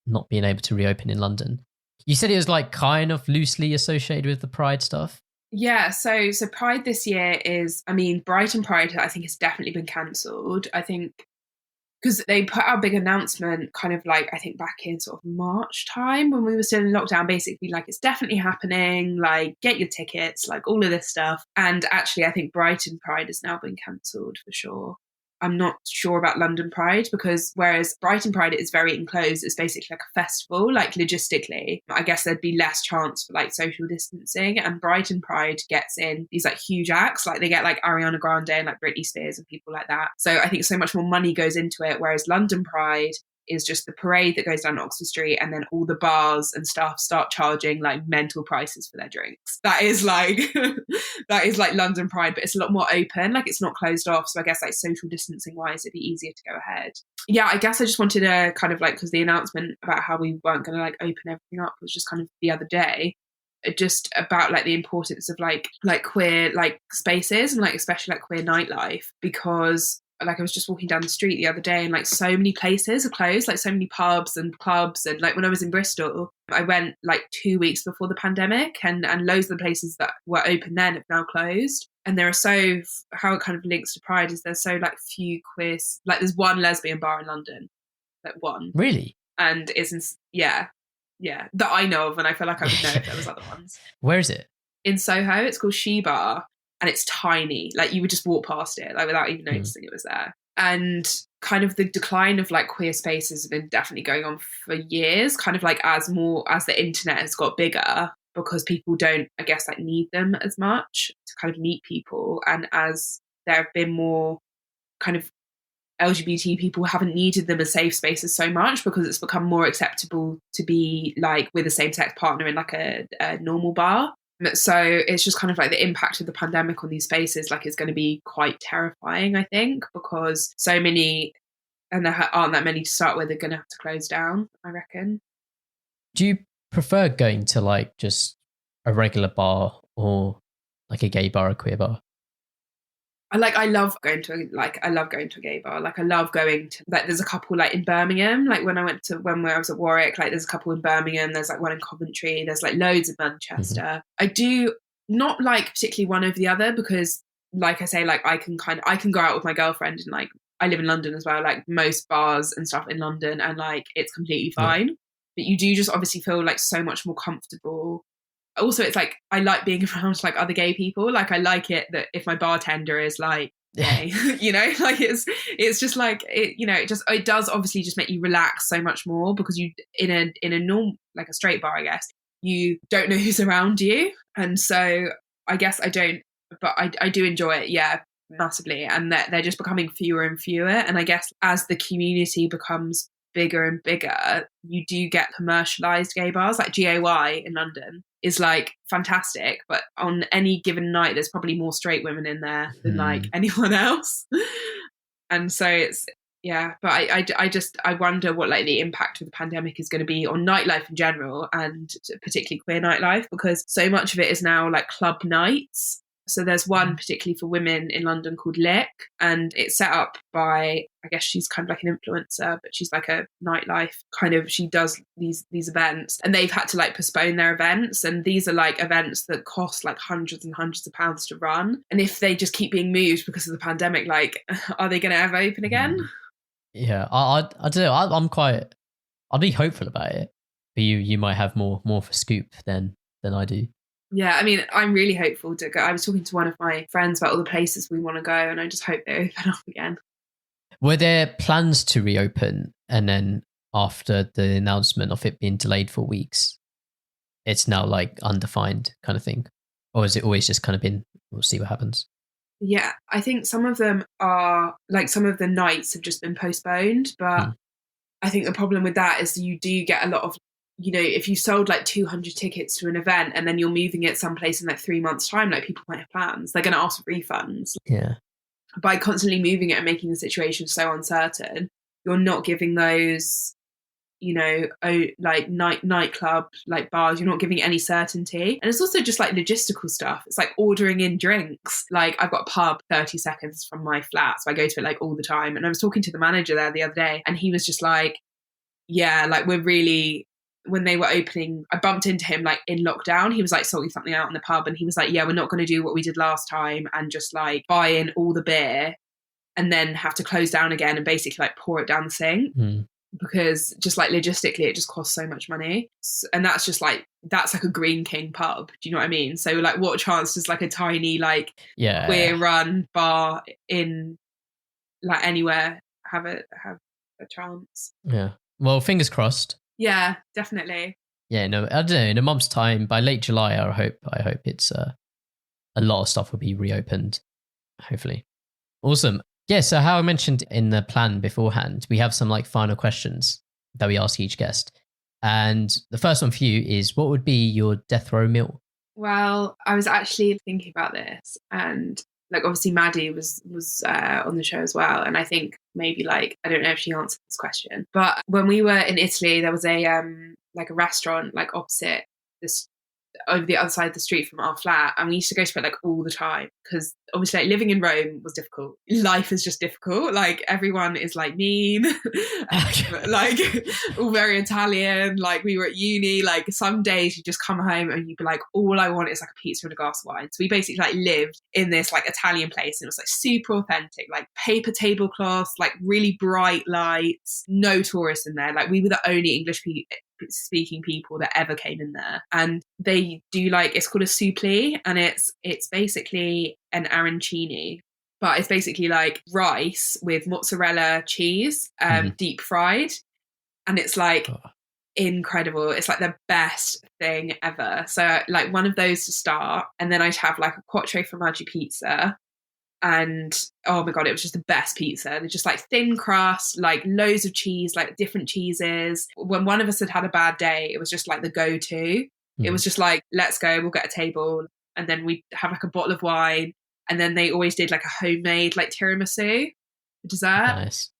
not being able to reopen in London. You said it was kind of loosely associated with the Pride stuff. Yeah, so Pride this year is, Brighton Pride I think has definitely been cancelled. I think because they put out a big announcement kind of I think back in sort of March time when we were still in lockdown, basically it's definitely happening, get your tickets, all of this stuff. And actually I think Brighton Pride has now been cancelled for sure. I'm not sure about London Pride because whereas Brighton Pride is very enclosed, it's basically like a festival, logistically, I guess there'd be less chance for social distancing. And Brighton Pride gets in these huge acts, they get Ariana Grande and Britney Spears and people like that. So I think so much more money goes into it, whereas London Pride is just the parade that goes down Oxford Street and then all the bars and stuff start charging mental prices for their drinks. That is that is London Pride, but it's a lot more open, it's not closed off. So I guess social distancing wise, it'd be easier to go ahead. Yeah, I guess I just wanted to kind of because the announcement about how we weren't going to open everything up was just kind of the other day, just about the importance of queer spaces and especially queer nightlife, because I was just walking down the street the other day and so many places are closed, so many pubs and clubs. And when I was in Bristol, I went 2 weeks before the pandemic and loads of the places that were open then have now closed. And there are how it kind of links to Pride is there's so few queer, there's one lesbian bar in London, one. Really? And it's that I know of, and I feel I would know if there was other ones. Where is it? In Soho. It's called She Bar. And it's tiny, you would just walk past it without even noticing it was there. And kind of the decline of queer spaces has been definitely going on for years, kind of as the internet has got bigger, because people don't, I guess, need them as much to kind of meet people. And as there have been more kind of LGBT people haven't needed them as safe spaces so much because it's become more acceptable to be with a same-sex partner in a normal bar. So it's just kind of the impact of the pandemic on these spaces is going to be quite terrifying, I think, because so many, and there aren't that many to start with, are going to have to close down, I reckon. Do you prefer going to just a regular bar or a gay bar, a queer bar? I love going to a gay bar. I love going to there's a couple in Birmingham. When I was at Warwick, there's a couple in Birmingham. There's one in Coventry. There's loads in Manchester. Mm-hmm. I do not particularly one over the other because, I say, I can go out with my girlfriend and I live in London as well. Most bars and stuff in London, and it's completely fine. Yeah. But you do just obviously feel so much more comfortable. Also, it's I like being around other gay people. I like it that if my bartender is gay, it's just it does obviously just make you relax so much more because you in a normal a straight bar, I guess, you don't know who's around you, and so I guess I don't, but I do enjoy it, yeah, massively, and that they're just becoming fewer and fewer, and I guess as the community becomes bigger and bigger, you do get commercialized gay bars GAY in London is fantastic, but on any given night there's probably more straight women in there than anyone else. And so Yeah, but I wonder what like the impact of the pandemic is going to be on nightlife in general, and particularly queer nightlife, because so much of it is now like club nights. So there's one particularly for women in London called Lick, and it's set up by, I guess she's kind of like an influencer, but she's like a nightlife kind of, she does these events, and they've had to like postpone their events, and these are like events that cost like hundreds and hundreds of pounds to run, and if they just keep being moved because of the pandemic, like are they going to ever open again? Yeah, I don't know. I'd be hopeful about it, but you might have more of a scoop than I do. Yeah, I mean, I'm really hopeful to go. I was talking to one of my friends about all the places we want to go, and I just hope they open up again. Were there plans to reopen, and then after the announcement of it being delayed for weeks, it's now like undefined kind of thing? Or has it always just kind of been, we'll see what happens? Yeah, I think some of them are, like some of the nights have just been postponed, but I think the problem with that is you do get a lot of, you know, if you sold like 200 tickets to an event and then you're moving it someplace in like 3 months' time, like people might have plans. They're going to ask for refunds. Yeah. By constantly moving it and making the situation so uncertain, you're not giving those, you know, like nightclub, like bars, you're not giving any certainty. And it's also just like logistical stuff. It's like ordering in drinks. Like I've got a pub 30 seconds from my flat, so I go to it like all the time. And I was talking to the manager there the other day, and he was just like, yeah, like we're really, when they were opening, I bumped into him like in lockdown. He was like sorting something out in the pub, and he was like, yeah, we're not going to do what we did last time and just like buy in all the beer and then have to close down again and basically like pour it down the sink. Because just like logistically it just costs so much money, and that's just like, that's like a Green King pub, do you know what I mean? So like what chance does like a tiny like queer run bar in like anywhere have a chance? Yeah, well, fingers crossed. Yeah, definitely. Yeah, no, I don't know, in a month's time, by late July, I hope it's a lot of stuff will be reopened, hopefully. Awesome. Yeah, so how I mentioned in the plan beforehand, we have some like final questions that we ask each guest. And the first one for you is, what would be your death row meal? Well, I was actually thinking about this, and like obviously Maddie was on the show as well, and I think maybe like, I don't know if she answered this question, but when we were in Italy, there was a like a restaurant like opposite this, over the other side of the street from our flat, and we used to go to it like all the time, because obviously like living in Rome was difficult. Life is just difficult. Like everyone is like mean, like all very Italian. Like we were at uni, like some days you just come home and you'd be like, all I want is like a pizza and a glass of wine. So we basically like lived in this like Italian place, and it was like super authentic, like paper tablecloths, like really bright lights, no tourists in there. Like we were the only English speaking people that ever came in there, and they do like, it's called a supli, and it's basically an arancini, but it's basically like rice with mozzarella cheese, deep fried, and it's like incredible. It's like the best thing ever. So like one of those to start, and then I'd have like a quattro formaggi pizza. And oh my God, it was just the best pizza. They're just like thin crust, like loads of cheese, like different cheeses. When one of us had a bad day, it was just like the go-to. It was just like, let's go, we'll get a table. And then we'd have like a bottle of wine. And then they always did like a homemade like tiramisu for dessert. Nice.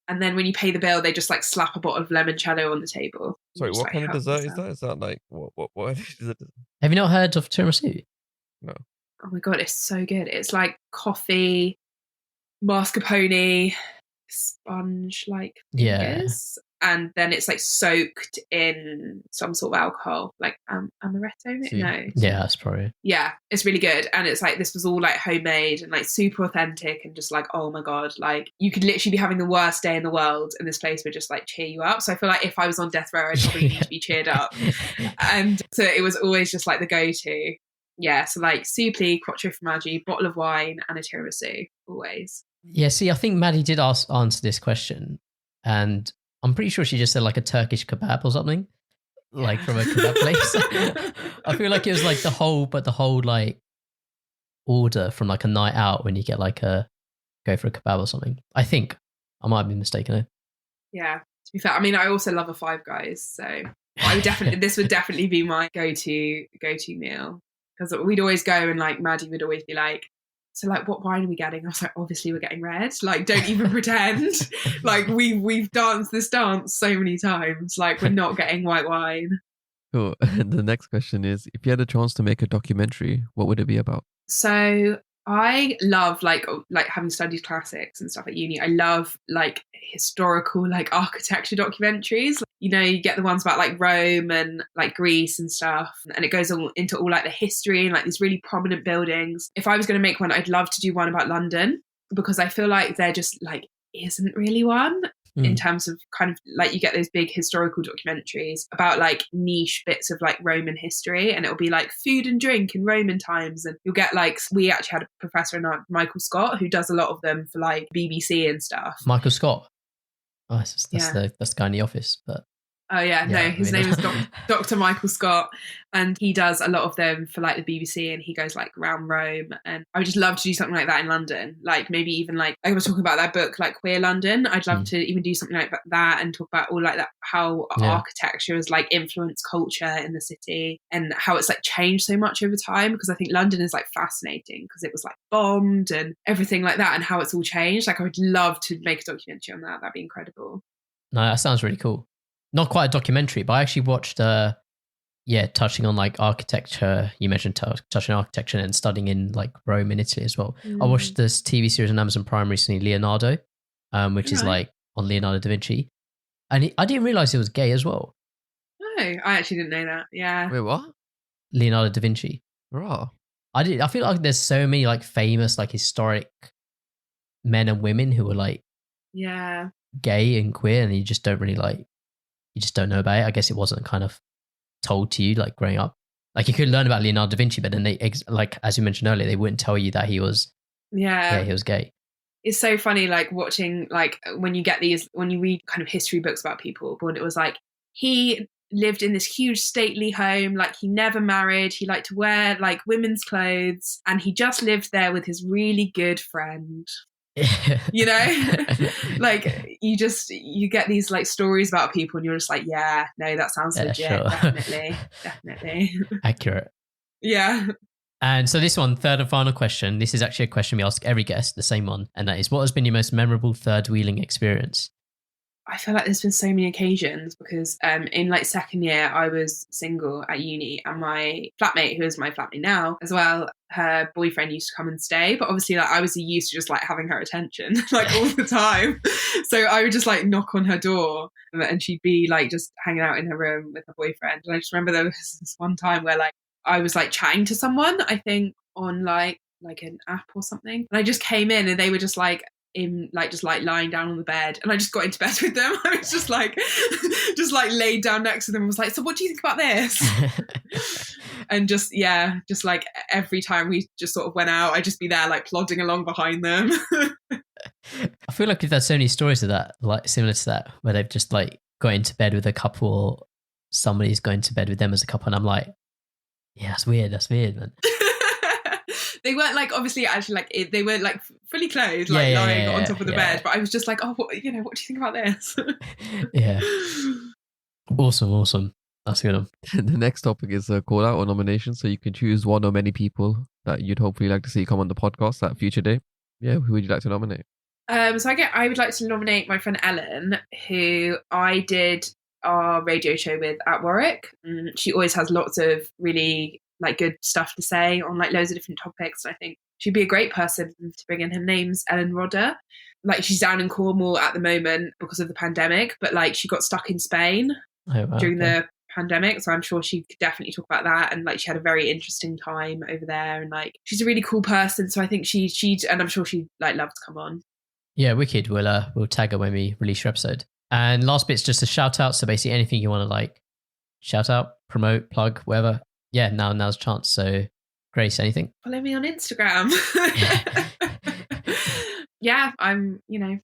And then when you pay the bill, they just like slap a bottle of limoncello on the table. Sorry, what kind of dessert is that? Is that like, what is it? Have you not heard of tiramisu? No. Oh my God, it's so good. It's like coffee, mascarpone, sponge like fingers. And then it's like soaked in some sort of alcohol, like amaretto. No. Yeah, that's probably. Yeah, it's really good. And it's like, this was all like homemade and like super authentic, and just like, oh my God, like you could literally be having the worst day in the world and this place would just like cheer you up. So I feel like if I was on death row, I'd probably need to be cheered up. And so it was always just like the go-to. Yeah, so like supli, quattro formaggi, bottle of wine, and a tiramisu, always. Yeah, see, I think Maddie did answer this question, and I'm pretty sure she just said like a Turkish kebab or something, like from a kebab place. I feel like it was like the whole like order from like a night out when you get like go for a kebab or something. I think I might be mistaken. Yeah, to be fair, I mean, I also love a Five Guys, so I would definitely this would definitely be my go-to meal. Because we'd always go, and like Maddie would always be like, so like, what wine are we getting? I was like, obviously we're getting red. Like, don't even pretend. Like, we've danced this dance so many times. Like, we're not getting white wine. Cool. And the next question is, if you had a chance to make a documentary, what would it be about? So I love like having studied classics and stuff at uni. I love like historical like architecture documentaries. You know, you get the ones about like Rome and like Greece and stuff, and it goes all into all like the history and like these really prominent buildings. If I was going to make one, I'd love to do one about London, because I feel like there just like isn't really one. In terms of kind of like, you get those big historical documentaries about like niche bits of like Roman history, and it'll be like food and drink in Roman times, and you'll get like, we actually had a professor in our, Michael Scott, who does a lot of them for like BBC and stuff. Michael Scott. Oh, that's the guy in The Office, but Oh yeah, no, his name is Dr. Michael Scott, and he does a lot of them for like the BBC, and he goes like around Rome, and I would just love to do something like that in London. Like maybe even like I was talking about that book, like Queer London. I'd love to even do something like that and talk about all like that, how architecture has like influenced culture in the city and how it's like changed so much over time, because I think London is like fascinating because it was like bombed and everything like that, and how it's all changed. Like I would love to make a documentary on that. That'd be incredible. No, that sounds really cool. Not quite a documentary, but I actually watched, touching on like architecture. You mentioned touching on architecture and studying in like Rome and Italy as well. I watched this TV series on Amazon Prime recently, Leonardo, which is like on Leonardo da Vinci. And I didn't realize he was gay as well. No, I actually didn't know that. Yeah. Wait, what? Leonardo da Vinci. Raw. I feel like there's so many like famous, like historic men and women who are like gay and queer, and you just don't know about it. I guess it wasn't kind of told to you like growing up. Like you could learn about Leonardo da Vinci, but then they like, as you mentioned earlier, they wouldn't tell you that he was he was gay. It's so funny, like watching, like when you read kind of history books about people, but it was like, he lived in this huge stately home, like he never married, he liked to wear like women's clothes, and he just lived there with his really good friend. You know, like you get these like stories about people, and you're just like, yeah, no, that sounds legit. Sure. Definitely accurate. Yeah. And so this one, third and final question. This is actually a question we ask every guest, the same one, and that is, what has been your most memorable third wheeling experience? I feel like there's been so many occasions, because in like second year I was single at uni, and my flatmate, who is my flatmate now as well, her boyfriend used to come and stay, but obviously like I was used to just like having her attention like all the time, so I would just like knock on her door and she'd be like just hanging out in her room with her boyfriend. And I just remember there was this one time where like I was like chatting to someone, I think on like an app or something, and I just came in and they were just like in like just like lying down on the bed, and I just got into bed with them. I was just like laid down next to them and was like, so what do you think about this? And just like every time we just sort of went out, I'd just be there like plodding along behind them. I feel like we've had so many stories of that, like similar to that, where they've just like got into bed with a couple, or somebody's going to bed with them as a couple, and I'm like, yeah, that's weird, man. They weren't like, obviously, actually, like they were like fully clothed, like lying on top of the bed. But I was just like, oh, what do you think about this? Yeah. Awesome. That's good. The next topic is a call out or nomination. So you can choose one or many people that you'd hopefully like to see come on the podcast at a future date. Yeah, who would you like to nominate? So I would like to nominate my friend Ellen, who I did our radio show with at Warwick. She always has lots of really like good stuff to say on like loads of different topics. I think she'd be a great person to bring in. Her name's Ellen Rodder. Like she's down in Cornwall at the moment because of the pandemic, but like she got stuck in Spain during the pandemic, so I'm sure she could definitely talk about that. And like she had a very interesting time over there, and like she's a really cool person, so I think she'd and I'm sure she'd like love to come on. Yeah, wicked. We'll tag her when we release your episode. And last bit's just a shout out, so basically anything you want to like shout out, promote, plug, whatever. Yeah, now's a chance. So, Grace, anything? Follow me on Instagram. Yeah, I'm, yeah,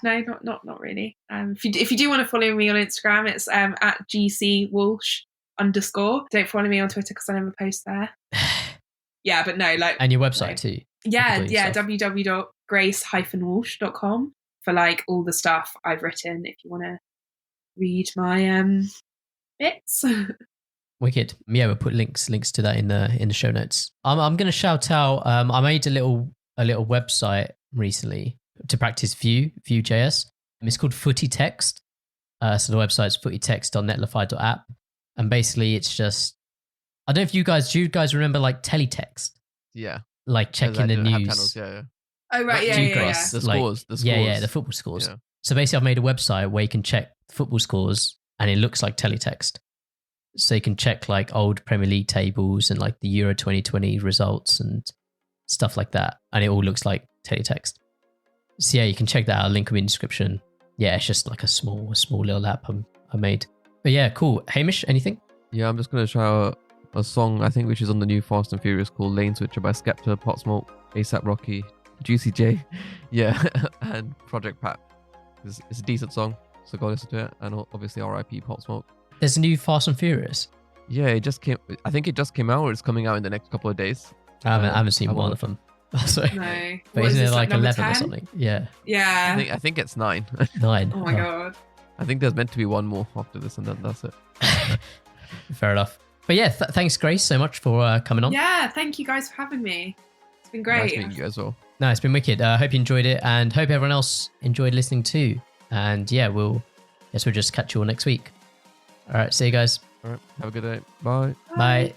no, not really. If you do want to follow me on Instagram, it's at GC_Walsh_. Don't follow me on Twitter because I never post there. Yeah, but no, like. And your website too. Yeah, www.grace-walsh.com for like all the stuff I've written if you want to read my bits. Wicked. Yeah, we'll put links to that in the show notes. I'm going to shout out. I made a little website recently to practice Vue.js. It's called Footy Text. So the website's footytext.netlify.app, and basically it's just, I don't know if you guys remember like teletext, Yeah, like checking the news. Channels, yeah. Oh right, yeah. The scores. Yeah, the football scores. Yeah. So basically, I've made a website where you can check football scores, and it looks like teletext. So you can check like old Premier League tables and like the Euro 2020 results and stuff like that, and it all looks like teletext. So yeah, you can check that out. Link will be in the description. Yeah, it's just like a small little app I made. But yeah, cool. Hamish, anything? Yeah, I'm just gonna shout out a song I think which is on the new Fast and Furious called Lane Switcher by Skepta, Pop Smoke, ASAP Rocky, Juicy J, yeah, and Project Pat. It's a decent song, so go listen to it. And obviously R.I.P. Pop Smoke. There's a new Fast and Furious. Yeah, I think it just came out, or it's coming out in the next couple of days. I haven't seen one of them. So, no. But isn't it like 11 10? or something? Yeah. Yeah. I think it's 9. 9. Oh my god. I think there's meant to be one more after this, and then that's it. Fair enough. But yeah, thanks, Grace, so much for coming on. Yeah, thank you guys for having me. It's been great. Nice meeting you as well. No, it's been wicked. Hope you enjoyed it, and hope everyone else enjoyed listening too. And yeah, we'll just catch you all next week. All right, see you guys. All right, have a good day. Bye. Bye.